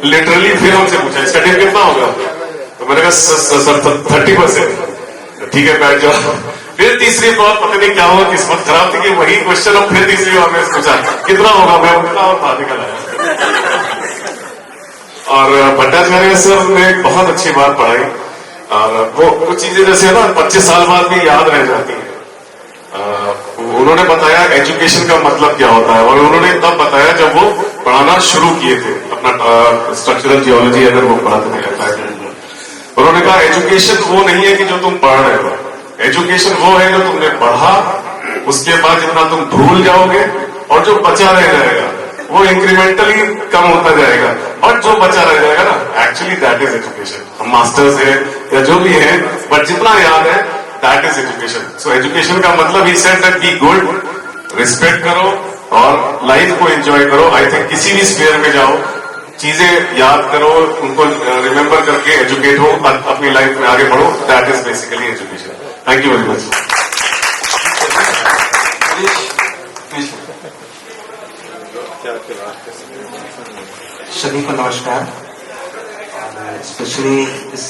लिटरली फिर हमसे पूछा इसका टिप कितना होगा, तो मैंने कहा सर 30%, ठीक है बैठ जाओ। फिर तीसरी बार पता नहीं क्या हुआ, किस्मत खराब थी कि वही क्वेश्चन अब फिर तीसरी बार में पूछा कितना होगा, मैं उठा और बाहर निकल आया। और भट्टाचार्य सर ने बहुत अच्छी बात पढ़ाई, और वो कुछ चीजें जैसे है ना 25 साल बाद भी याद रह जाती है। उन्होंने बताया एजुकेशन का मतलब क्या होता है, और उन्होंने तब बताया जब वो पढ़ाना शुरू किए थे अपना स्ट्रक्चरल जियोलॉजी अगर वो पढ़ाते थे। उन्होंने कहा एजुकेशन वो नहीं है कि जो तुम पढ़ रहे हो, एजुकेशन वो है जो तुमने पढ़ा, उसके बाद जितना तुम भूल जाओगे और जो बचा रह जाएगा वो इंक्रीमेंटली कम होता जाएगा और जो बचा रह जाएगा ना, एक्चुअली दैट इज एजुकेशन। हम मास्टर्स है या जो भी है, बट जितना याद है that is education. So education का मतलब he said that be good, respect करो और लाइफ को एंजॉय करो। आई थिंक किसी भी स्फीयर में जाओ, चीजें याद करो, उनको रिमेम्बर करके एजुकेट हो, अपनी लाइफ में आगे बढ़ो। That is basically education. Thank you very much. सभी को नमस्कार। स्पेशली इस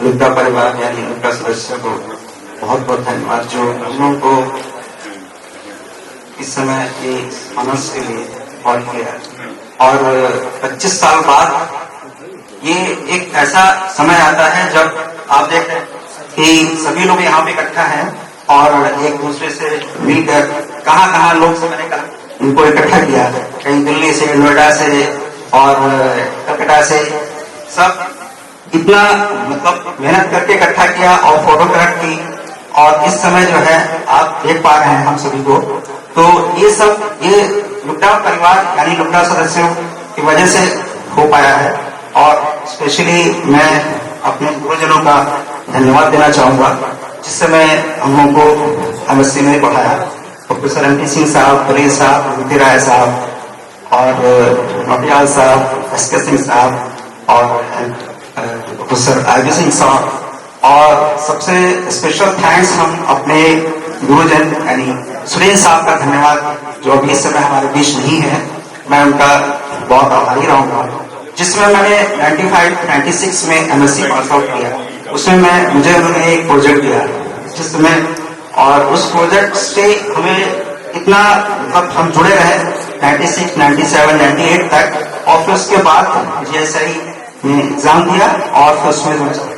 लुब्डा परिवार यानी लुब्डा सदस्य को बहुत बहुत धन्यवाद जो हम लोगों को इस समय एक ऑनर्स के लिए कॉल किया। और 25 साल बाद ये एक ऐसा समय आता है जब आप देख रहे हैं कि सभी लोग यहाँ पे इकट्ठा हैं और एक दूसरे से मिलकर कहाँ लोग से मैंने उनको इकट्ठा किया, कहीं दिल्ली से, नोएडा से और कलकत्ता से, सब इतना मतलब मेहनत करके इकट्ठा किया और फोटोग्राफ की। और इस समय जो है आप देख पा रहे हैं हम सभी को, तो ये सब ये लुब्डा परिवार यानी लुब्डा सदस्यों की वजह से हो पाया है। और स्पेशली मैं अपने गुरुजनों का धन्यवाद देना चाहूंगा, जिस समय हम लोगों को एमएससी में पढ़ाया, प्रोफेसर एमपी सिंह साहब, परेश साहब, विभूति राय साहब और नौटियाल साहब, एसके सिंह साहब और प्रोफेसर आईबी सिंह साहब। और सबसे स्पेशल थैंक्स हम अपने गुरुजन यानी सुरेंद्र साहब का धन्यवाद, जो अभी इस समय हमारे बीच नहीं है। मैं उनका बहुत आभारी रहूंगा। जिसमें मैंने 95-96 में एमएससी पास आउट किया, उसमें मुझे उन्होंने एक प्रोजेक्ट दिया जिसमें, और उस प्रोजेक्ट से हमें इतना मतलब हम जुड़े रहे 96, 97, 98 तक। और फिर उसके बाद जीएसआई में एग्जाम दिया और फिर उसमें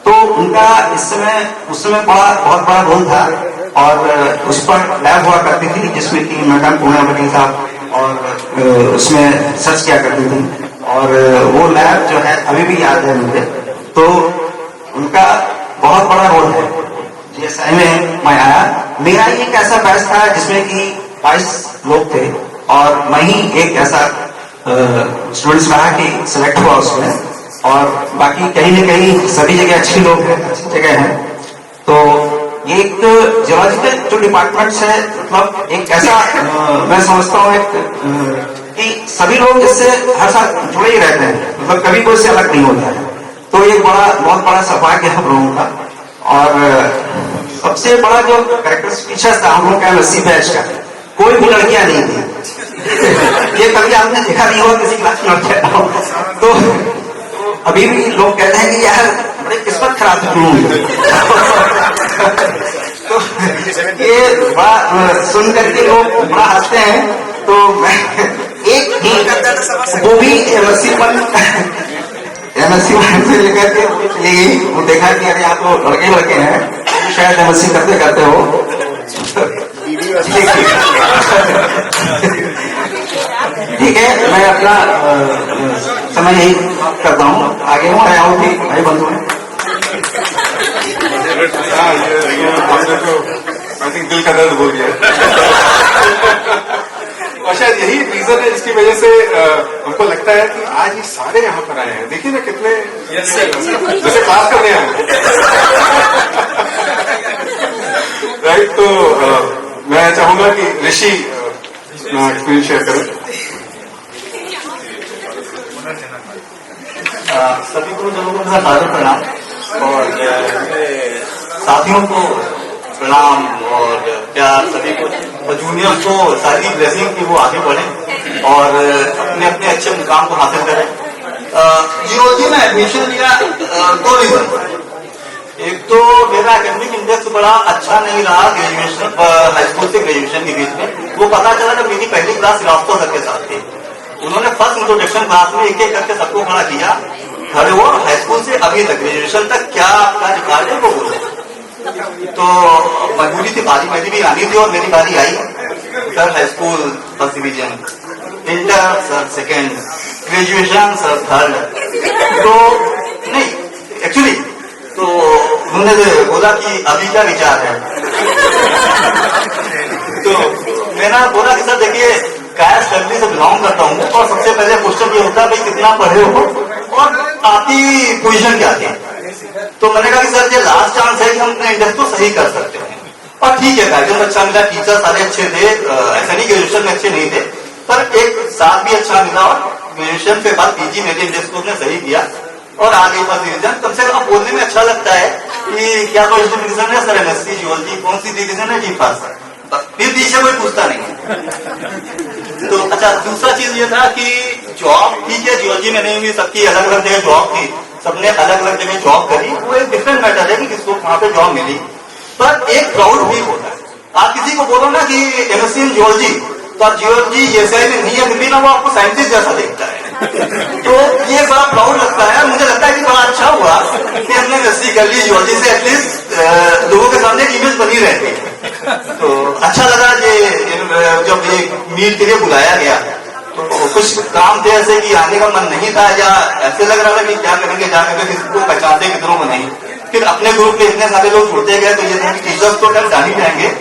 तो उनका इस समय उस समय बहुत बड़ा रोल था। और उस पर लैब हुआ करती थी जिसमें कि मैडम पूर्णावती साहब और उसमें सर्च किया करती थी। और वो लैब जो है अभी भी याद है मुझे। तो उनका बहुत बड़ा रोल है। जीएसआई में मैं आया, मेरा एक ऐसा बैच था जिसमें कि 22 लोग थे और मैं ही एक ऐसा स्टूडेंट्स रहा कि सिलेक्ट हुआ उसमें। और बाकी कहीं न कहीं सभी जगह अच्छे लोग हैं, अच्छी जगह हैं। तो ये एक जियोलॉजिकल जो डिपार्टमेंट्स है, मतलब एक ऐसा मैं समझता हूँ कि सभी लोग इससे हर साल जुड़े ही रहते हैं, मतलब कभी कोई से अलग नहीं होता है। तो ये बहुत बड़ा सौभाग्य हम लोगों का। और सबसे बड़ा जो कैरेक्टरिस्टिक था हम लोग का एमएससी बैच का, कोई भी लड़कियां नहीं थी। ये कभी आपने देखा नहीं होगा किसी क्लास में लड़कियां। तो अभी भी लोग कहते हैं कि यार बड़ी किस्मत खराब है। तो ये बड़ा सुन करके लोग बड़ा हंसते हैं। तो मैं एक ही वो भी एमएससी से लेकर के यही वो देखा कि अरे आप तो लड़के हैं, तो शायद एमएससी करते हो। ठीक है, मैं अपना समय यही करता हूँ। आगे हमारे आओ भी भाई बंधु हैं। आई थिंक दिल का दर्द बोल दिया। और शायद यही रीजन है जिसकी वजह से हमको लगता है कि आज ये सारे यहाँ पर आए हैं। देखिए ना कितने जैसे क्लास करने आए हैं। राइट, तो मैं चाहूंगा कि ऋषि अपना एक्सपीरियंस शेयर करें। सभी गुरुजनों को मेरा सादर प्रणाम और साथियों को प्रणाम और प्यार सभी को, और जूनियर को सारी ब्लेसिंग की वो आगे बढ़े और अपने अपने अच्छे मुकाम को हासिल करें। जीओजी में एडमिशन लिया 2 रीजन। एक तो मेरा एकेडमिक इंडेक्स बड़ा अच्छा नहीं रहा ग्रेजुएशन, हाई स्कूल से ग्रेजुएशन के बीच में। वो पता चला जब मेरी पहली क्लास श्रीवास्तव सर के साथ थी। उन्होंने फर्स्ट इंट्रोडक्शन क्लास में एक एक करके सबको खड़ा किया, खड़े हो हाई स्कूल से अभी तक ग्रेजुएशन तक क्या आपका रिकॉर्ड है वो बोलो। तो मजबूरी थी, बारी मेरी भी आनी थी और मेरी बारी आई। Sir high school first division, inter sir second, graduation sir third. तो नहीं एक्चुअली तो उन्होंने बोला कि अभी क्या विचार है। तो मैंने बोला कि सर देखिए कास्ट फैमिली से बिलोंग करता हूँ और सबसे पहले क्वेश्चन ये होता है भाई कितना पढ़े हो और आपकी पोजीशन क्या थी। तो मैंने कहा कि सर ये लास्ट चांस है कि हम अपने इंडेक्स को सही कर सकते हैं। और ठीक है, गाइडेंस अच्छा मिला, टीचर सारे अच्छे थे, ऐसा नहीं ग्रेजुएशन में अच्छे नहीं थे, पर एक साथ भी अच्छा मिला और ग्रेजुएशन के बाद पीजी मेरे इंडेक्स को उसने सही किया और आ गई फर्स्ट डिवीजन। कम से कम बोलने में अच्छा लगता है कि क्या फर्स्ट डिवीजन है सर, एमएससी जियोलॉजी कौन सी डिवीजन है जी फर्स्ट, फिर पीछे कोई पूछता नहीं है। तो अच्छा, दूसरा चीज ये था कि जॉब ठीक है जियोलॉजी में नहीं हुई, सबकी अलग अलग जगह जॉब थी, सबने अलग अलग जगह जॉब करी, वो एक डिफरेंट मैटर है कि किसको कहाँ पे जॉब मिली, पर एक प्राउड फील होता है। आप किसी को बोलो ना कि एमएससी इन जियोलॉजी, तो आप जियोलॉजी एसआई में नहीं है फिर भी ना वो आपको साइंटिस्ट जैसा देखता है। तो ये बड़ा प्राउड लगता है। मुझे लगता है कि बड़ा अच्छा हुआ कि हमने एमएससी कर ली जियोलॉजी से, एटलीस्ट लोगों के सामने एक इमेज बनी रहती है। तो अच्छा लगा कि जब ये मीट के लिए बुलाया गया तो कुछ काम थे ऐसे कि आने का मन नहीं था या ऐसे लग रहा था कि क्या करेंगे जाकर किसको पहचानते कितनों को नहीं। फिर अपने ग्रुप के इतने सारे लोग जुड़ते गए तो ये था कि टीचर्स तो कल जान ही जाएंगे,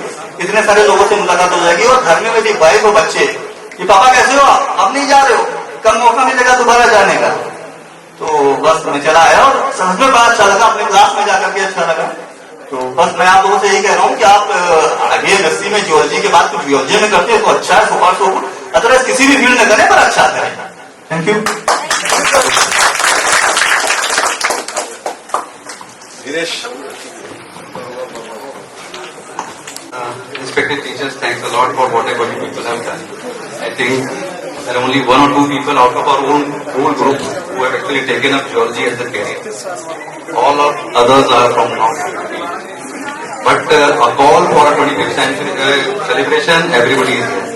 इतने सारे लोगों से मुलाकात हो जाएगी। और घर में मेरी वाइफ और बच्चे कि पापा कैसे हो आप नहीं जा रहे हो, कल मौका मिलेगा दोबारा जाने का। तो बस मैं चला आया और समझ में बड़ा अच्छा लगा, अपने क्लास में जाकर के अच्छा लगा। तो बस मैं आप लोगों से यही कह रहा हूँ कि आप आगे एमएससी में जियोलॉजी के बाद कुछ जियोलॉजी में करते हैं तो अच्छा है, सुपर सो अदरवाइज किसी भी फील्ड में करें पर अच्छा करें। Thank you. Respected teachers, thanks a lot for whatever you people have done. I think there are only one or two people out of our own whole group who have actually taken up geology as a career. All of others are from non-geology. But a call for a 25th century celebration, everybody is there.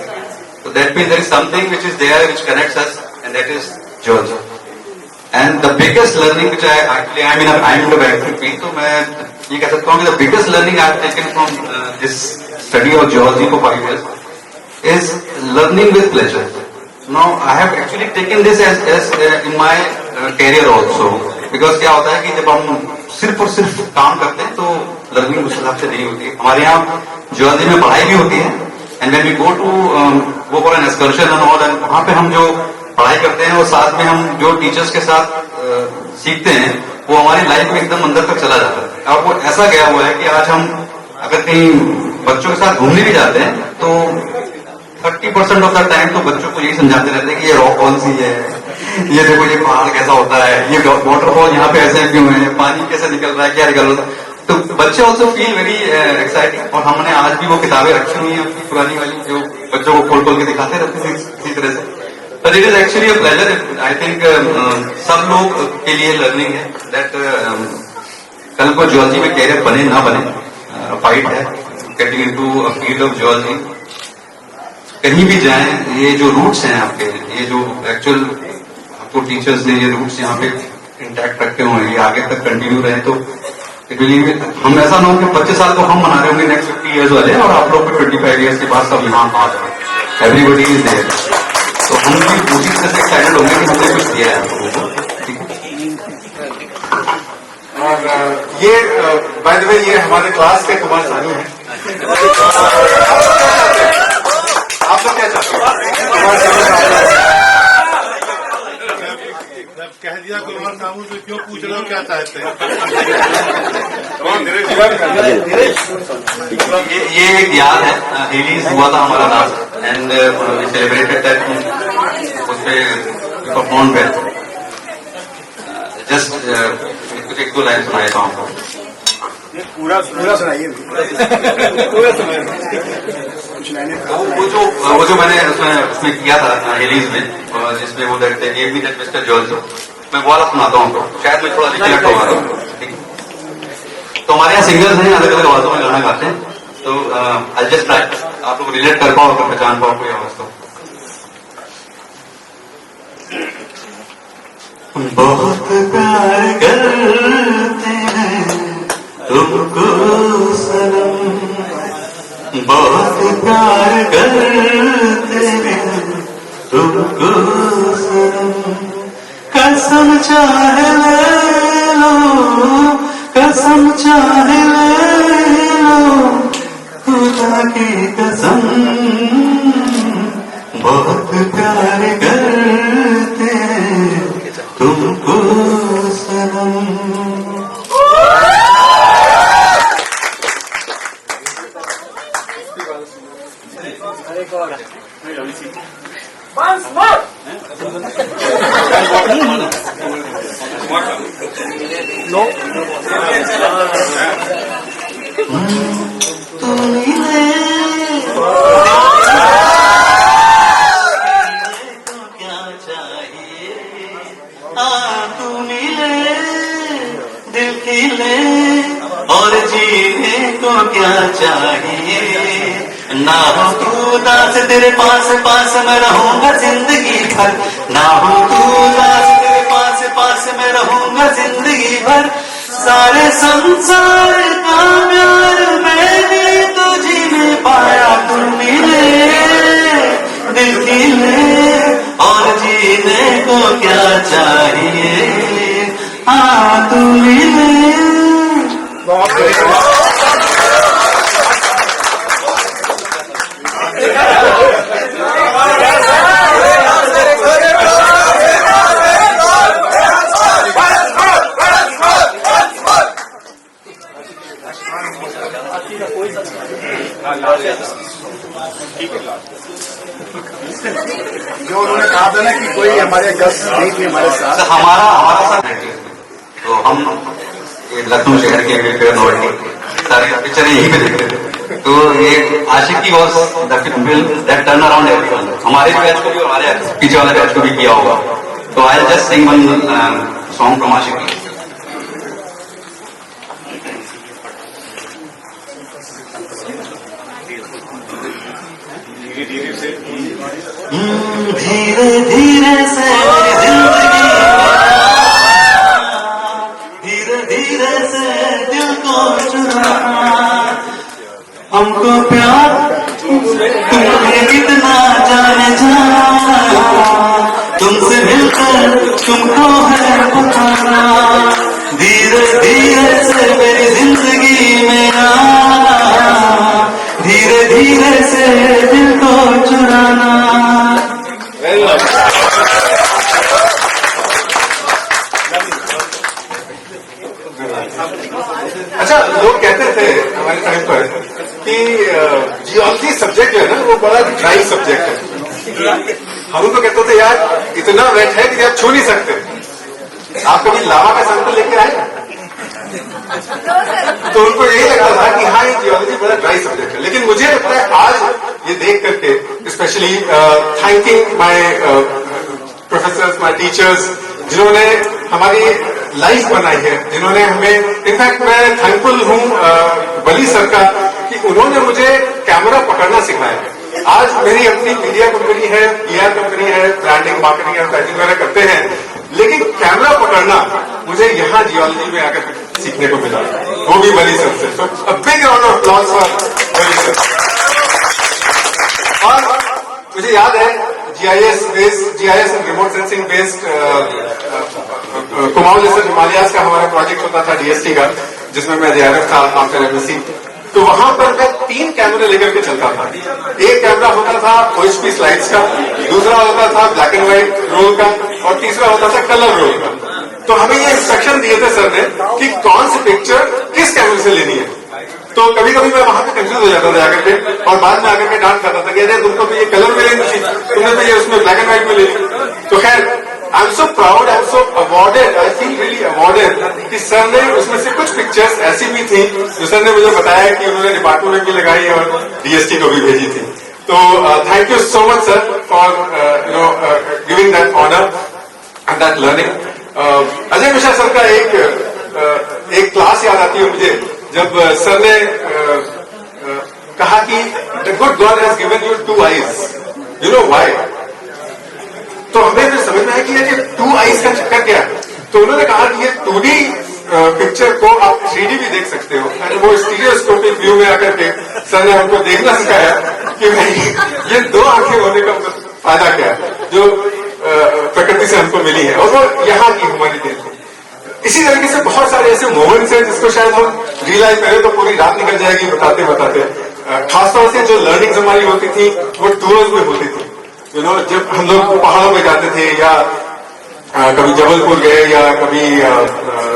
So that means there is something which is there which connects us, and that is geology. And the biggest learning which I'm in the banking field, so मैं ये कह सकता हूँ कि the biggest learning I have taken from this study of geology for 5 years is learning with pleasure. Now I have actually taken this as in my career also, because क्या होता है कि जब हम सिर्फ और सिर्फ काम करते हैं तो लर्निंग उस हिसाब से नहीं होती। हमारे यहाँ जियोलॉजी में पढ़ाई भी होती है, and when we go for an excursion and all, and वहाँ पे हम जो पढ़ाई करते हैं और साथ में हम जो टीचर्स के साथ सीखते हैं वो हमारी लाइफ में एकदम अंदर तक चला जाता है। और वो ऐसा गया हुआ है कि आज हम अगर कहीं बच्चों के साथ घूमने भी जाते हैं तो 30% ऑफ द टाइम तो बच्चों को यही समझाते रहते हैं कि ये रॉक कौन सी है, ये देखो ये पहाड़ कैसा होता है, ये वाटरफॉल यहाँ पे ऐसे क्यों है, पानी कैसे निकल रहा है, क्या निकल रहा है। तो बच्चे ऑल्सो फील वेरी एक्साइटिंग। और हमने आज भी वो किताबें रखी हुई हैं अपनी पुरानी वाली जो बच्चों को खोल खोल के दिखाते रहते हैं इसी तरह से। But it is actually a pleasure. I think सब लोग के लिए लर्निंग है that कल को जियोलॉजी में कैरियर बने ना बने, फाइट है getting into a field of geology। कहीं भी जाएं, ये जो रूट्स हैं आपके, ये जो एक्चुअल आपको टीचर्स ने ये रूट्स यहाँ पे इंटैक्ट रखे हुए हैं, ये आगे तक कंटिन्यू रहे तो हम ऐसा ना हो कि 25 साल को हम मना रहे होंगे नेक्स्ट 50 ईयर्स वाले और आप लोग 25 ईयर्स के बाद सब यहाँ आ जाए। एवरीबडी इज देयर, तो हम भी उसी तरह से एक्साइटेड होंगे कि हमने कुछ दिया है। और ये बाय द वे ये हमारे क्लास के कुमार सानू हैं। आप लोग क्या चाहते हैं? कुमार सानू कह दिया कुमार सानू से क्यों पूछ रहे हो क्या चाहते हैं? ये एक याद है, रिलीज हुआ था हमारा लास्ट एंड सेलिब्रेटेड दैट उस पे परफॉर्म पे जस्ट कुछ एक दो लाइन सुनाया था आपको। पूरा सुनाइए। वो जो मैंने उसमें किया था रिलीज में, जिसमें वो gave me that mister George, मैं वो वाला सुनाता हूँ आपको, शायद मैं थोड़ा रिफ्लेक्ट होगा तो। तो हमारे यहाँ सिंगर्स हैं, अलग अलग आवाजों में गाना गाते हैं, तो आई जस्ट ट्राई आप लोग रिलेट कर पाओ, पहचान पाओ कोई आवाज तो। बहुत प्यार करते हैं तुमको सनम, बहुत प्यार करते हैं तुमको सनम, कसम चाहे ले लो, कसम चाहे ले लो, खुदा की कसम, बहुत और जीने को क्या चाहिए, ना हो तू उदास तेरे पास पास मैं रहूंगा जिंदगी भर, ना हो तू उदास तेरे पास पास मैं रहूंगा जिंदगी भर, सारे संसार का प्यार मैंने तुझी में पाया, तुम मिले दिल खिले और जीने को क्या चाहिए, हाँ तुम मिले। जो उन्होंने कहा था ना कि कोई हमारे गेस्ट नहीं थे हमारे साथ, हमारा साथ तो हम लखनऊ शहर के सारे पिक्चरें यहीं पे देखते थे, तो ये Aashiqui was the film that turn around everyone, हमारे बैच को भी और हमारे पीछे वाले बैच को भी किया होगा। तो I just sing one song from Aashiqui. धीरे धीरे से जिंदगी, धीरे धीरे से दिल को चुराना, हमको प्यार तुम्हें कितना जाने जाना, तुमसे मिलकर तुमको है बताना, धीरे धीरे से मेरी जिंदगी में आना, धीरे धीरे से दिल को चुराना। अच्छा, लोग कहते थे हमारे टाइम पर कि जियोलॉजी सब्जेक्ट जो है ना वो बड़ा ड्राई सब्जेक्ट है। हम तो कहते थे यार इतना वेट है कि आप छू नहीं सकते। आप कभी लावा का सैंपल लेके आए? तो उनको यही लगता था कि हाँ ये जियोलॉजी बड़ा ड्राई सब्जेक्ट है, लेकिन मुझे लगता है आज ये देख करके, specially thanking my professors, my teachers, जिन्होंने हमारी लाइफ बनाई है, जिन्होंने हमें, इनफैक्ट मैं थैंकफुल हूँ बली सर का कि उन्होंने मुझे कैमरा पकड़ना सिखाया है। आज मेरी अपनी मीडिया कंपनी है, PR कंपनी है, ब्रांडिंग, मार्केटिंग, एडवर्टाइजिंग वगैरह करते हैं, लेकिन कैमरा पकड़ना मुझे यहाँ जियोलॉजी में आकर सीखने को मिला, वो भी बली सर से। तो a big round of applause for Bali sir. और मुझे याद है GIS and remote sensing based Kumaon जैसे हिमालयाज का हमारा प्रोजेक्ट होता था DST का, जिसमें मैं JRF था आफ्टर MSc। तो वहां पर मैं 3 कैमरे लेकर के चलता था। एक कैमरा होता था OHP स्लाइड्स का, दूसरा होता था ब्लैक एंड व्हाइट रोल का, और तीसरा होता था कलर रोल का। तो हमें ये इंस्ट्रक्शन दिए थे सर ने कि कौन सी पिक्चर किस कैमरे से लेनी है। तो कभी कभी मैं वहां पे कंफ्यूज हो जाता था जाकर के, और बाद में आकर के डांट खाता था कि अरे तुमको तो ये कलर में लेनी थी, तुमने तो ये उसमें ब्लैक एंड व्हाइट में ले ली। तो खैर, I am so proud, I am so awarded, I feel really awarded कि सर ने उसमें से कुछ पिक्चर्स ऐसी भी थी जो सर ने मुझे बताया कि उन्होंने डिपार्टमेंट में भी लगाई और DST को भी भेजी थी। तो thank you so much sir for giving that honour and that learning. Ajay Mishra sir का एक क्लास याद आती है मुझे, जब सर ने कहा कि the good God has given you 2 eyes, you know why. तो हमें फिर समझ में आया कि ये 2 eyes का चक्कर क्या है। तो उन्होंने कहा कि ये 2D पिक्चर को आप 3D भी देख सकते हो, एंड वो स्टीरियोस्कोपिक व्यू में आकर के सर ने हमको देखना सिखाया कि भाई ये 2 आंखें होने का फायदा क्या है, जो प्रकृति से हमको मिली है, और वो यहाँ की हमारी देन है। इसी तरीके से बहुत सारे ऐसे मोमेंट्स हैं जिसको शायद हम रियलाइज करें तो पूरी रात निकल जाएगी बताते बताते। खासतौर से जो लर्निंग्स हमारी होती थी वो टूर्स में होती थी। यू नो, जब हम लोग पहाड़ों में जाते थे, या कभी जबलपुर गए, या कभी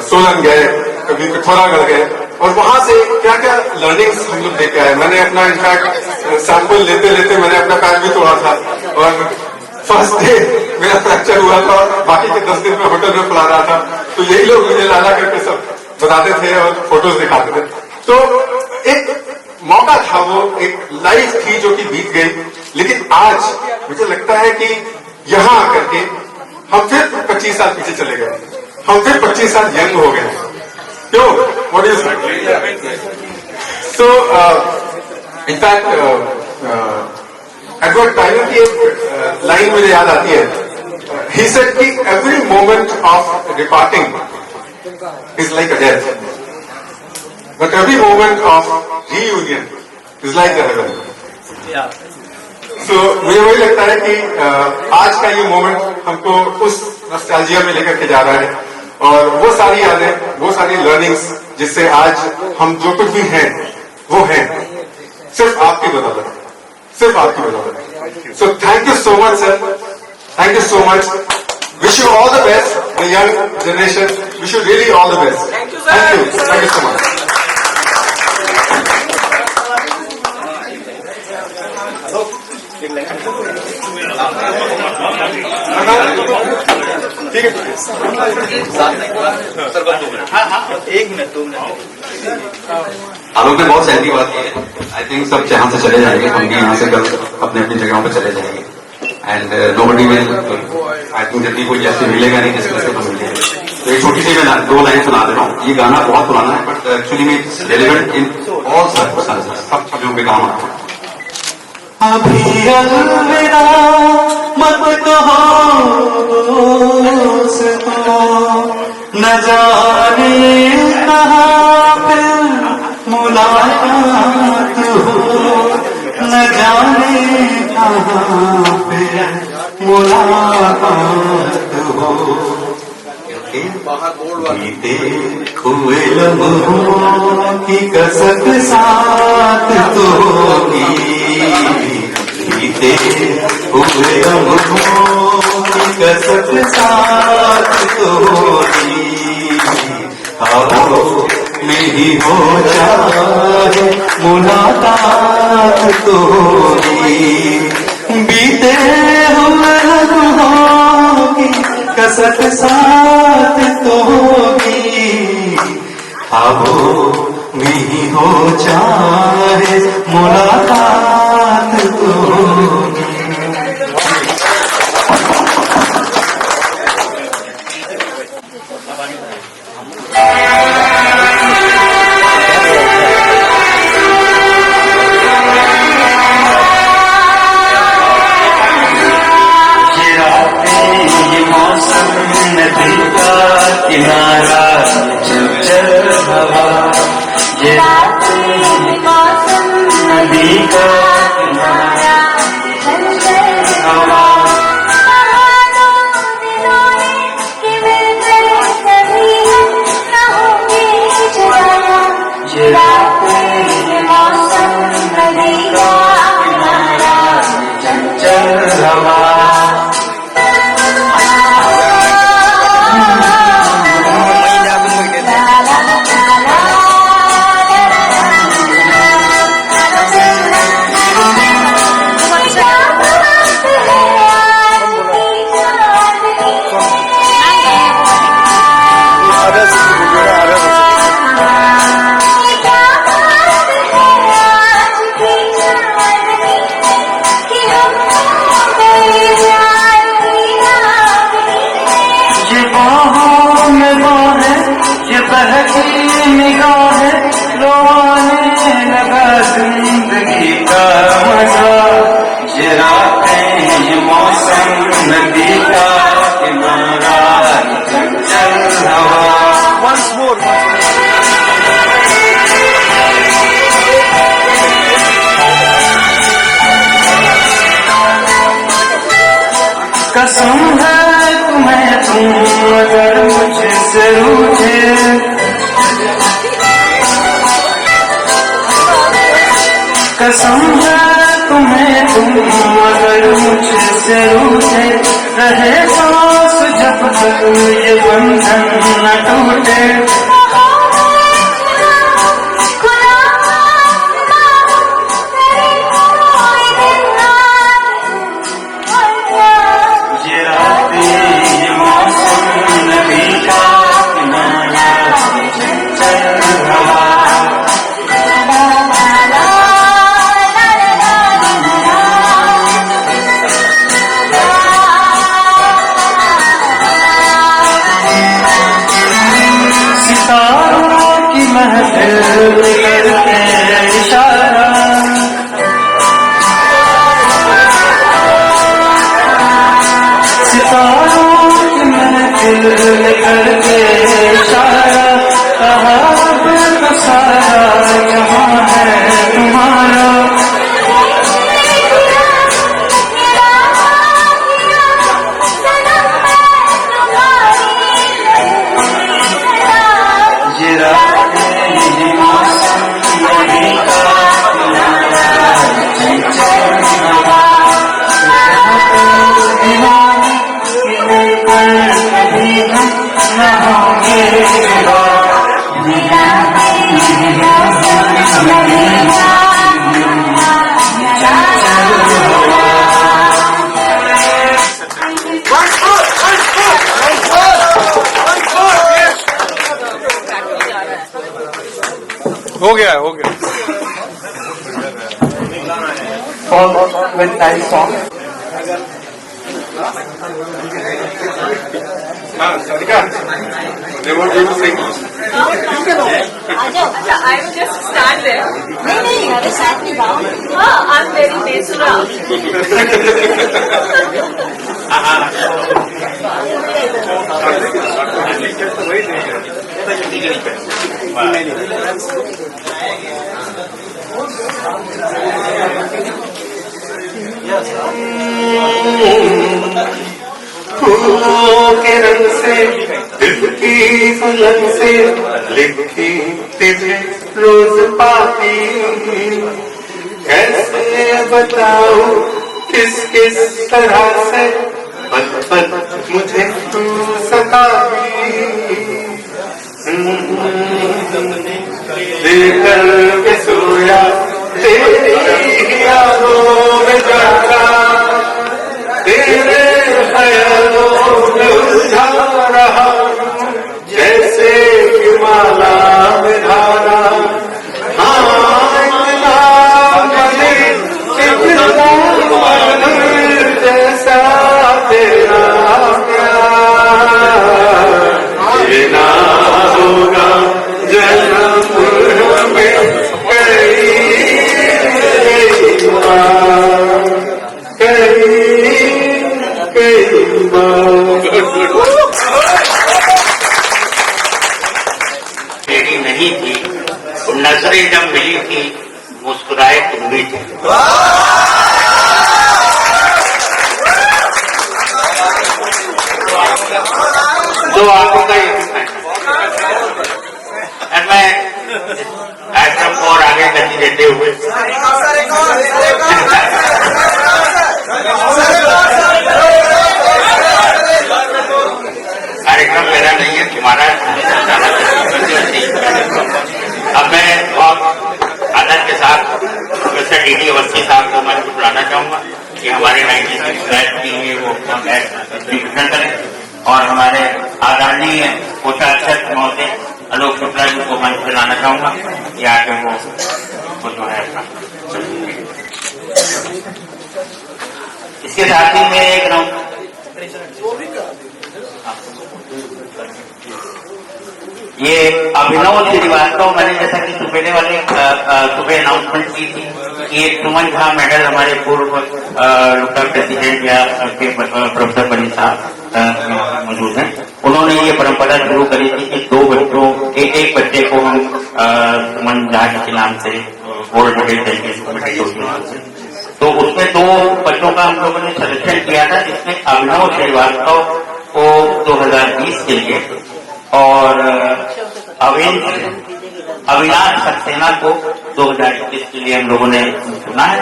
सोलन गए, कभी पिथौरागढ़ गए, और वहां से क्या क्या लर्निंग्स हम लोग लेके आए। मैंने अपना इनफैक्ट सैंपल लेते लेते मैंने अपना पैर भी तोड़ा था, और फर्स्ट डे मेरा फ्रैक्चर हुआ था, और बाकी के 10 दिन में होटल में पड़ा रहा था। तो यही लोग मुझे लाला करके सब बताते थे और फोटोज दिखाते थे। तो एक मौका था, वो एक लाइफ थी जो कि बीत गई। लेकिन आज मुझे लगता है कि यहाँ आकर के हम फिर 25 साल पीछे चले गए, हम फिर 25 साल यंग हो गए, क्यों? What do you say? So, in fact, Edward Tylor की एक लाइन मुझे याद आती है. He said कि every moment of departing is like a death, but every moment of reunion is like a heaven. So मुझे वही लगता है कि आज का ये मोमेंट हमको उस नॉस्टैल्जिया में लेकर के जा रहा है, और वो सारी यादें, वो सारी लर्निंग्स जिससे आज हम जो कुछ भी हैं वो हैं सिर्फ आपकी बदौलत, सिर्फ आपकी बदौलत. So thank you so much sir, thank you so much. Wish you all the best, the young generation. Wish you really all the best. Thank you so much. ठीक है, एक मिनट 2 मिनट. आलोक ने बहुत सही बात की है. आई थिंक सब यहाँ से चले जाएंगे, हम भी यहाँ से कल अपने अपनी जगहों पर चले जाएंगे. And nobody will, I think जल्दी कोई ऐसे मिलेगा नहीं जिसमें से हम मिलेंगे. तो एक छोटी सी मैं 2 लाइन सुना दे रहा हूँ. ये गाना बहुत पुराना है, बट एक्चुअली में it's relevant in all circumstances, सब चीजों पे काम आता है. अभी अलविदा मत कहो दोस्तों, न जाने कहाँ पे मुलाकात हो, न जाने कहाँ पे मुलाकात हो. बीते हुए लम्हों की कसक साथ तो होगी, बीते हुए लम्हों की कसक साथ तो होगी. आओ मेरी हो जाए मुलाकात तो होगी, बीते हुए लम्हों की कसक साथ तो होगी. आओ मेरी हो जाए मुलाकात तो होगी. नदी का किनारा चल हवा, ये मौसम नदी का किनारा हवा. ये मौसम नदी का किनारा चल हवा. जिंदगी का मजा, ये रातें ये मौसम नदी का किनारा चंचल हवा. कसम है तुम्हें तुम अगर मुझसे रूठे, कसम है तुम्हें तुम अगर मुझसे रूठे, रहे सांस जब तक ये बंधन न टूटे. ये रातें ये मौसम नदी का किनारा चंचल हवा. करते इशारा सितारों की महफिल करते इशारा कहा तो सारा यहाँ है तुम्हारा हो गया हो गया All with nice song. Sarika, they want you to sing. I will just stand there. नहीं अरे साथ में गाओ. हाँ, I'm very natural. फूलों के रंग से दिल की सुलग से लिखी तुझे रोज पाती कैसे बताऊं किस किस तरह से पल पल मुझे तू सताती लेकर के सोया तेरी यादों में जागा तेरे ख्यालों में उलझा रहा जैसे कि माला में धारा इतना जैसा तेरा प्यार ये ना होगा जन्म में कई तेरी नहीं थी नजरें जब मिली थी मुस्कुराए तुम भी थे दो आंखों का ये मैं कार्यक्रम को और आगे गति देते हुए कार्यक्रम मेरा नहीं है तुम्हारा अब मैं बहुत आदर के साथ प्रोफेसर डी.डी. अवस्थी साहब को मैं बुलाना चाहूंगा कि हमारे 96 बैच की वो डिस्ट्रीब्यूशन करें और हमारे आदरणीय कोषाध्यक्ष महोदय आलोक शुक्ला जी को मंच पे लाना चाहूंगा कि आगे वो जो है इसके साथ ही मैं एक ये अभिनव श्रीवास्तव मैंने जैसा कि सुबह वाले सुबह अनाउंसमेंट की थी कि एक सुमन झा मेडल हमारे पूर्व लोकल प्रेसिडेंट या प्रोफेसर बनी साहब मौजूद हैं उन्होंने ये परंपरा शुरू करी थी कि दो बच्चों एक बच्चे को हम सुमन झा के नाम से गोल्ड मेडल देंगे तो उसमें दो बच्चों का हम लोगों ने सजेशन किया था जिसमें अभिनव श्रीवास्तव को 2020 के लिए और अविनाश सक्सेना को 2021 के लिए हम लोगों ने चुना है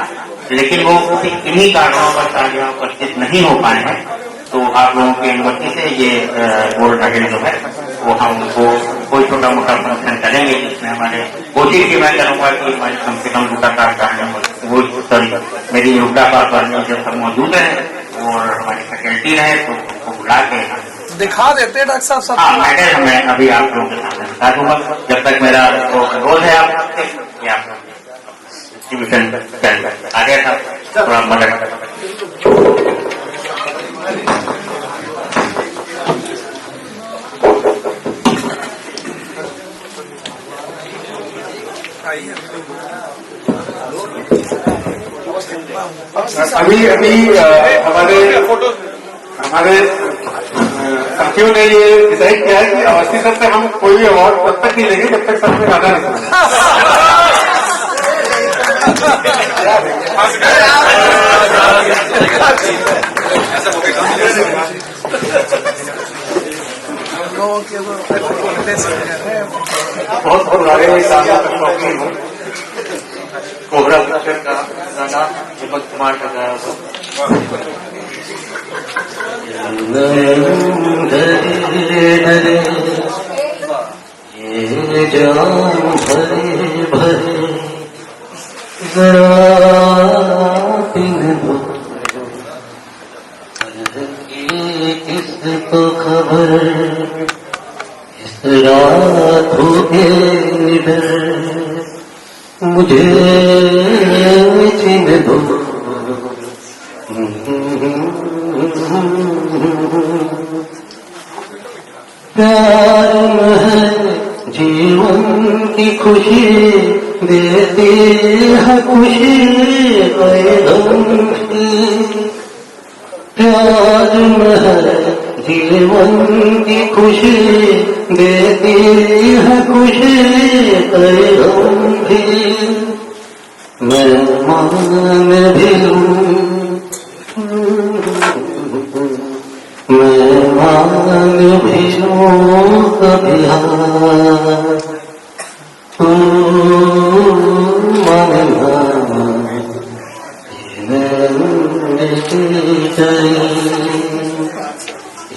लेकिन वो किन्हीं कारणों पर शायद यहाँ उपस्थित नहीं हो पाए हैं तो आप लोगों की अनुमति से ये गोल्ड मेडल जो है वो हम उनको कोई छोटा मोटा फंक्शन करेंगे जिसमें हमारे कोशिश की मैं करूंगा कि हमारे कम से कम योगा कार्यक्रम वो सॉरी मेरी योगा कार्यक्रम जो सब मौजूद है और हमारी फैकल्टी रहे तो उनको बुला के दिखा देते हैं डॉक्टर साहब सब। हाँ मेडल मैं अभी आप लोगों के सामने बता दूंगा जब तक मेरा रोल है आप डिस्ट्रीब्यूशन आगे था थोड़ा मदद अभी हमारे साथियों ने ये डिसाइड किया है कि अवस्थी सर से हम कोई भी अवार्ड तब तक नहीं लेंगे जब तक सर में गाना नहीं बहुत बहुत गाने में शौकीन हूँ। कोबरा पिक्चर का गाना हेमंत कुमार का गाया हुआ ये जाम भरे भरे जरा पिन दो किसको खबर इस रातों के निडर मुझे चिन दो प्यार है जीवन की खुशी देती है खुशी पैदम की प्यार है जीवन की खुशी देती है खुशी पैदम की मैं मान भी मैं मान भी लूं कभी तू मानना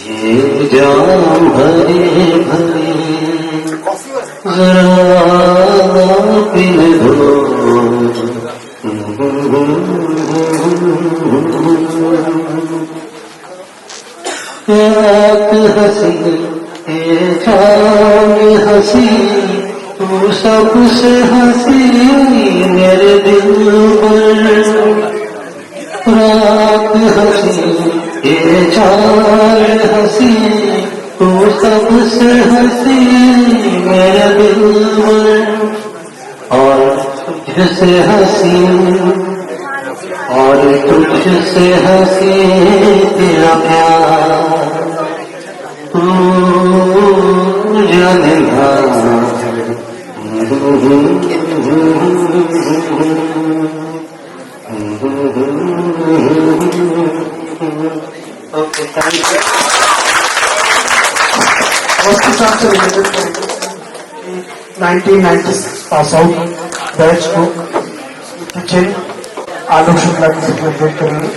ये जाम भरे भरे जरा पिन दो रात हंसी ये शाम हंसी तू सबसे हंसी मेरे दिल पर रात हंसी ये चाल हंसी तू सबसे हंसी मेरे दिल पर और तुझसे हंसी और तुझसे हंसी तेरा प्यार तू जानना ओके थैंक यू। उसके साथ से रिलेटेड 1996 पास आउट बैच को टीचर आलोक शुक्ला की सेलिब्रेट करेंगे।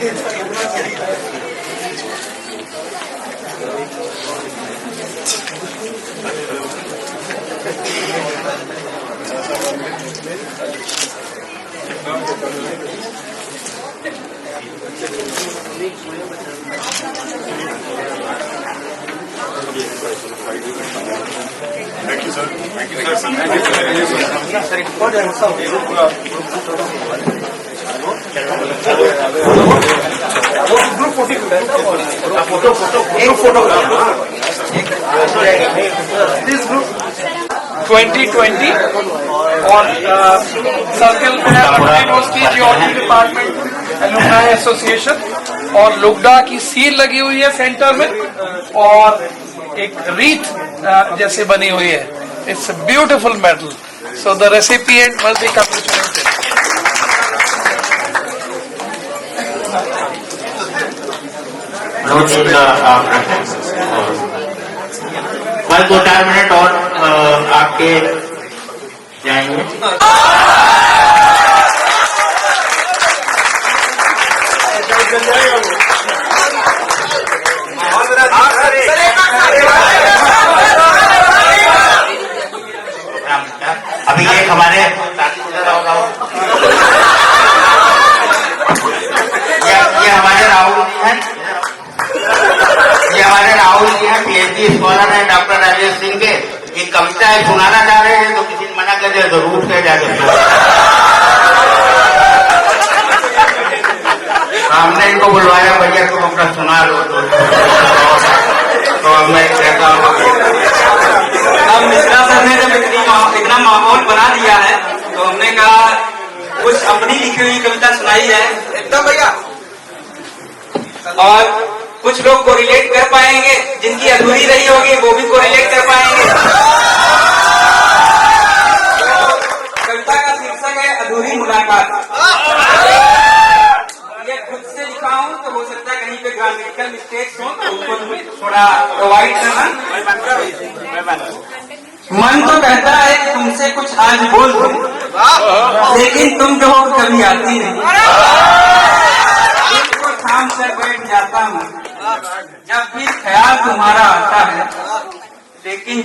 Thank you, sir. Thank you, sir. This group 2020 on Circle university geology department alumni association और लुगडा की सील लगी हुई है सेंटर में और एक रीथ जैसे बनी हुई है. It's a beautiful medal. So the recipient must be congratulated. बस 2-4 मिनट और आपके जाएंगे. अभी ये हमारे ये हमारे राहुल जी हैं. ये हमारे राहुल जी हैं, पीएचडी स्कॉलर हैं डॉक्टर राजेश सिंह के. ये कविता है सुनाना चाह रहे हैं तो किसी ने मना कर दिया तो रूट से जाकर हमने इनको बुलवाया, भैया तुम अपना सुना लो. तो अब मैं कहता हूँ अब मिश्रा सर ने जब इतना माहौल बना दिया है तो हमने कहा कुछ अपनी लिखी हुई कविता सुनाई जाए. एकदम भैया. और कुछ लोग को रिलेट कर पाएंगे, जिनकी अधूरी रही होगी वो भी को रिलेट कर पाएंगे. कविता का शीर्षक है अधूरी मुलाकात. ये खुद से लिखा हूँ तो हो सकता है कहीं पे ग्रामेटिकल मिस्टेक्स हो तो उसको थोड़ा प्रोवाइड करना. मन तो कहता है कि तुमसे कुछ आज बोल दूं, लेकिन तुम जो हो कभी आती नहीं. दिल को थाम कर बैठ जाता हूँ जब भी ख्याल तुम्हारा आता है, लेकिन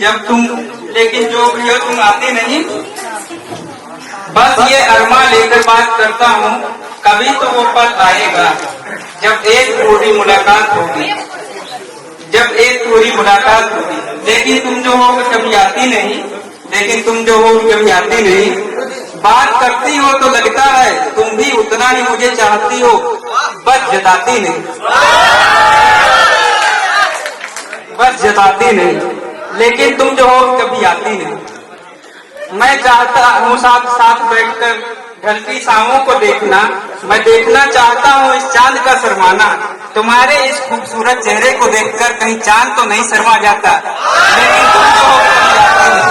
जो भी हो तुम आती नहीं. बस ये अरमा लेकर बात करता हूँ, कभी तो वो पल आएगा जब एक पूरी मुलाकात होगी, लेकिन तुम जो हो कभी आती नहीं. बात करती हो तो लगता है तुम भी उतना ही मुझे चाहती हो, बस जताती नहीं. लेकिन तुम जो हो कभी आती नहीं. मैं चाहता हूँ साथ बैठकर ढलती शामों को देखना. मैं देखना चाहता हूँ इस चांद का शर्माना. तुम्हारे इस खूबसूरत चेहरे को देखकर कहीं चांद तो नहीं शर्मा जाता, लेकिन तुम जो हो कभी आती नहीं.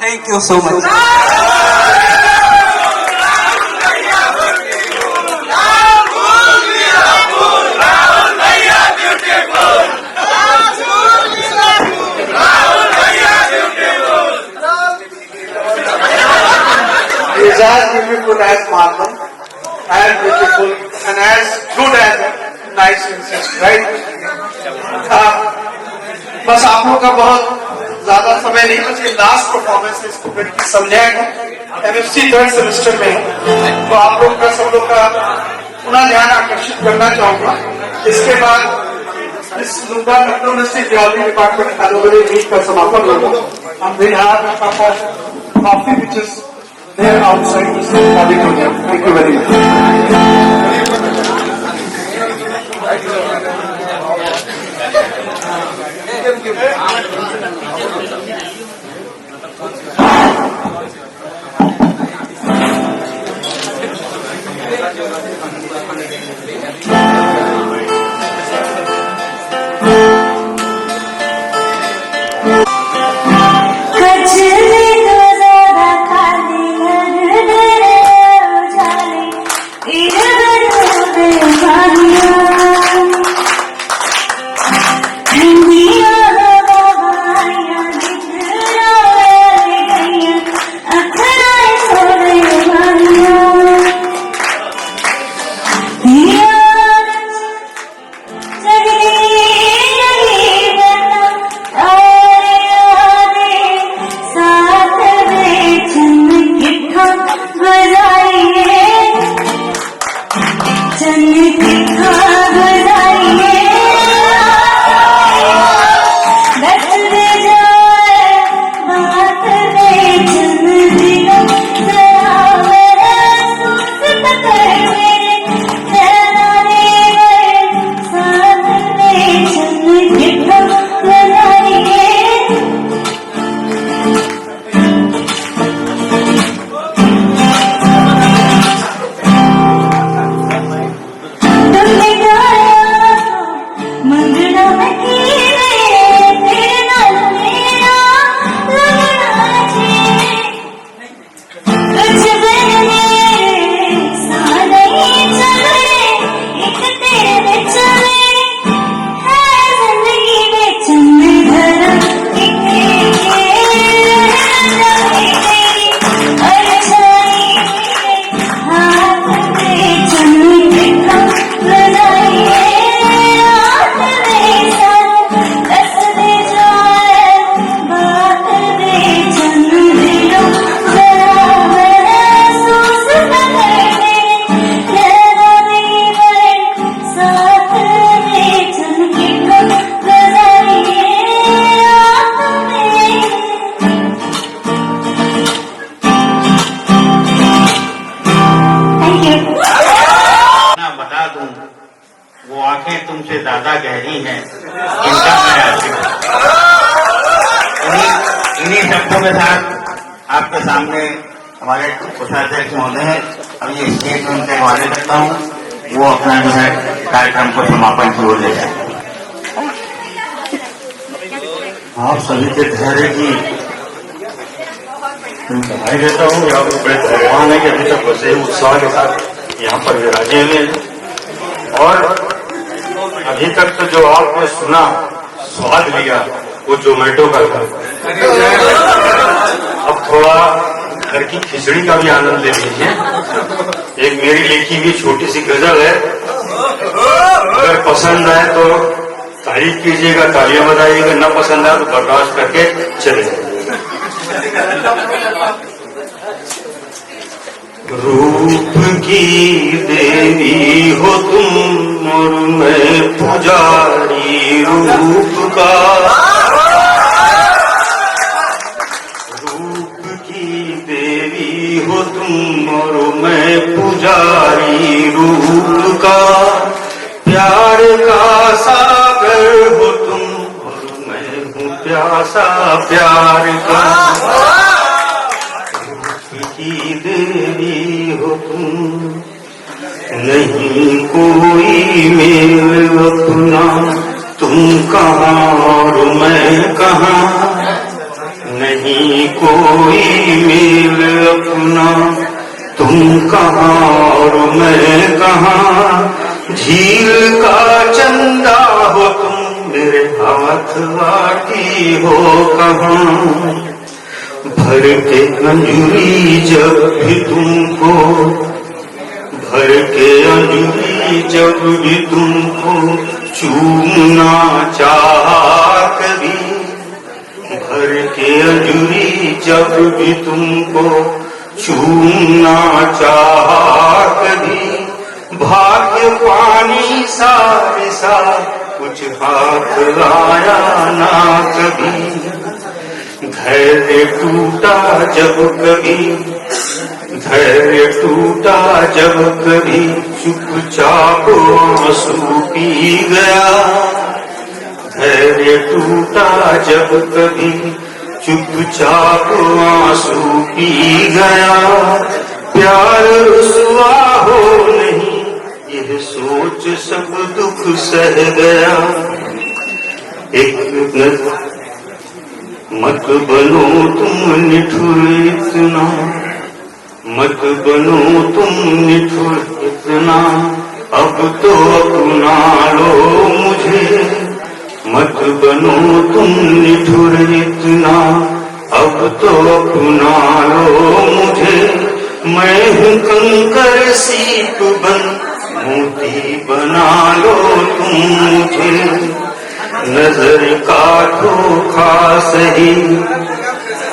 Thank you so much. is as beautiful as marble, as beautiful and as good as nice insect, right? बस आप लोगों का बहुत ज्यादा समय नहीं, बस ये लास्ट परफॉर्मेंस है स्टूडेंट की समझाएगा. MFC 3rd सेमेस्टर में तो आप लोग का सब लोग का पुनः ध्यान आकर्षित करना चाहूंगा. इसके बाद इस लुगडा Lucknow university geology department annual meet का समापन होगा. हम बिहार coffee which is there outside this auditorium. Thank you very much. इधर वो आंखें तुमसे ज्यादा गहरी हैं, इनका मैं आशिक हूं। इन्हीं शब्दों के साथ आपके सामने हमारे कोषाध्यक्ष महोदय हैं, अब ये स्टेज में उनसे हवाले करता हूँ, वो अपना जो है कार्यक्रम को समापन की ओर ले जाए। आप सभी के धैर्य की बधाई देता हूँ। यहाँ पर बड़े धैर्यवान है कि अभी तक बसे उत्साह के साथ यहाँ पर विराजे हुए हैं, और अभी तक तो जो आपने सुना, स्वाद लिया, वो जोमेटो का था। अब थोड़ा घर की खिचड़ी का भी आनंद ले लीजिए। एक मेरी लिखी हुई छोटी सी गजल है, अगर पसंद आए तो तारीफ कीजिएगा, तालियां बजाइएगा, न पसंद आए तो बर्दाश्त करके चले जाइएगा। रूप की देवी हो तुम और मैं पुजारी रूप का, रूप की देवी हो तुम और मैं पुजारी रूप का, प्यार का सागर हो तुम और मैं हूँ प्यासा प्यार का, की देवी हो तुम, नहीं कोई मेल अपना, तुम कहाँ और मैं कहाँ, नहीं कोई मेल अपना, तुम कहाँ और मैं कहाँ, झील का चंदा हो तुम, मेरे हाथ वाटी हो कहाँ, भर के अंजुरी जब भी तुमको, भर के अंजुरी जब भी तुमको चूमना चाहा कभी, भर के अंजुरी जब भी तुमको चूमना चाहा कभी, भाग्य पानी सारे सा कुछ हाथ आया ना कभी, धैर्य टूटा जब कभी, धैर्य टूटा जब कभी, चुपचाप आंसू पी गया, धैर्य टूटा जब कभी, चुपचाप आंसू पी गया, प्यार रुसवा हो नहीं, यह सोच सब दुख सह गया, एक मत बनो तुम निठुर इतना, मत बनो तुम निठुर इतना, अब तो अपना लो मुझे, मत बनो तुम निठुर इतना, अब तो अपना लो मुझे, मैं हूँ कंकर सीप बन, मोती बना लो तुम मुझे, नजर का धोखा सही,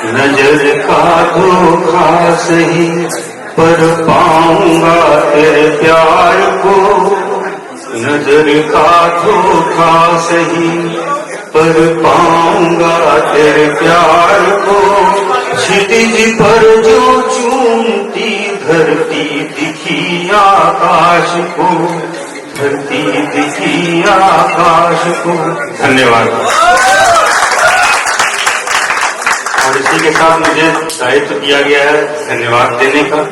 नजर का धोखा सही, पर पाऊंगा तेरे प्यार को, नजर का धोखा सही, पर पाऊंगा तेरे प्यार को, क्षितिज पर जो चूमती धरती दिखी आकाश को, धरती दिखी आकाश को। धन्यवाद। और इसी के साथ मुझे दायित्व दिया गया है धन्यवाद देने का।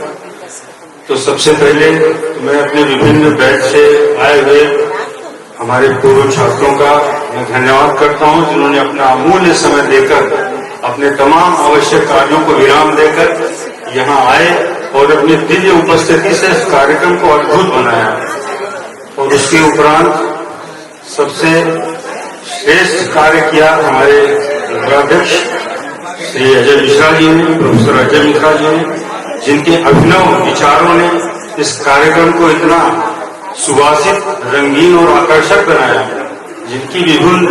तो सबसे पहले मैं अपने विभिन्न बैच से आए हुए हमारे पूर्व छात्रों का मैं धन्यवाद करता हूं, जिन्होंने अपना अमूल्य समय देकर अपने तमाम आवश्यक कार्यों को विराम देकर यहाँ आए और अपनी दिव्य उपस्थिति से इस कार्यक्रम को अद्भुत बनाया। और उसके उपरांत सबसे श्रेष्ठ कार्य किया हमारे नगराध्यक्ष श्री अजय मिश्रा जी ने, प्रोफेसर अजय मिश्रा जी ने, जिनके अभिनव विचारों ने इस कार्यक्रम को इतना सुवासित, रंगीन और आकर्षक बनाया। जिनकी विभिन्न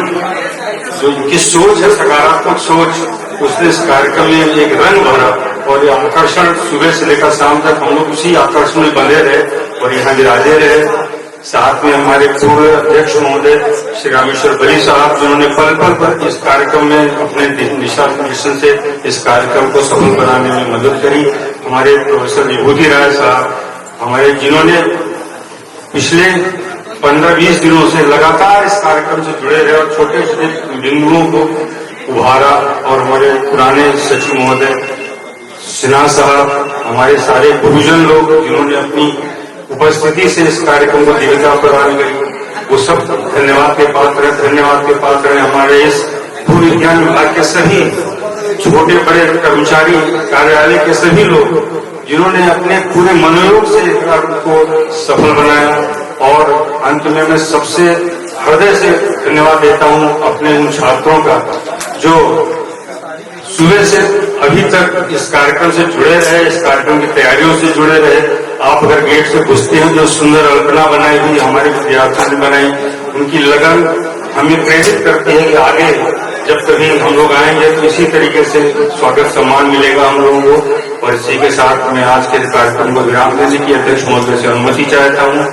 जो इनकी सोच है, सकारात्मक सोच, उसने इस कार्यक्रम में एक रंग भरा और ये आकर्षण सुबह से लेकर शाम तक हम लोग उसी आकर्षण में बने रहे और यहाँ विराजे रहे। साथ में हमारे पूर्व अध्यक्ष महोदय श्री रामेश्वर बली साहब, जिन्होंने पल पल पर इस कार्यक्रम में अपने दिशा निर्देशन से इस कार्यक्रम को सफल बनाने में मदद करी। हमारे प्रोफेसर विभूति राय साहब, हमारे जिन्होंने पिछले 15-20 दिनों से लगातार इस कार्यक्रम से जुड़े रहे और छोटे छोटे बिंदुओं को उभारा। और हमारे पुराने सचिव महोदय सिन्हा साहब, हमारे सारे गुरुजन लोग जिन्होंने अपनी उपस्थिति से इस कार्यक्रम को दिव्यता प्रदान करी, वो सब धन्यवाद के पात्र हैं। धन्यवाद के पात्र हैं हमारे इस भू विज्ञान विभाग के सभी छोटे बड़े कर्मचारी, कार्यालय के सभी लोग जिन्होंने अपने पूरे मनोयोग से कार्यक्रम को सफल बनाया। और अंत में मैं सबसे हृदय से धन्यवाद देता हूं अपने उन छात्रों का जो सुबह से अभी तक इस कार्यक्रम से जुड़े रहे, इस कार्यक्रम की तैयारियों से जुड़े रहे। आप अगर गेट से घुसते हैं, जो सुंदर अल्पना बनाई हुई हमारे विद्यार्थियों ने बनाई, उनकी लगन हमें प्रेरित करती है कि आगे जब कभी हम लोग आएंगे तो इसी तरीके से स्वागत सम्मान मिलेगा हम लोगों को। और इसी के साथ मैं आज के कार्यक्रम को विराम देने की अध्यक्ष महोदय से अनुमति चाहता हूँ।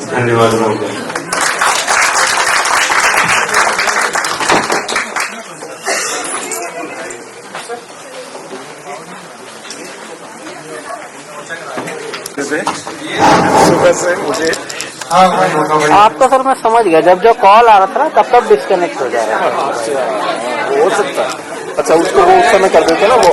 धन्यवाद महोदय। सुबह से मुझे आपका सर मैं समझ गया, जब जो कॉल आ रहा था ना तब डिस्कनेक्ट हो जा रहा है। हो सकता है। अच्छा, उसको वो उस समय कर देते ना वो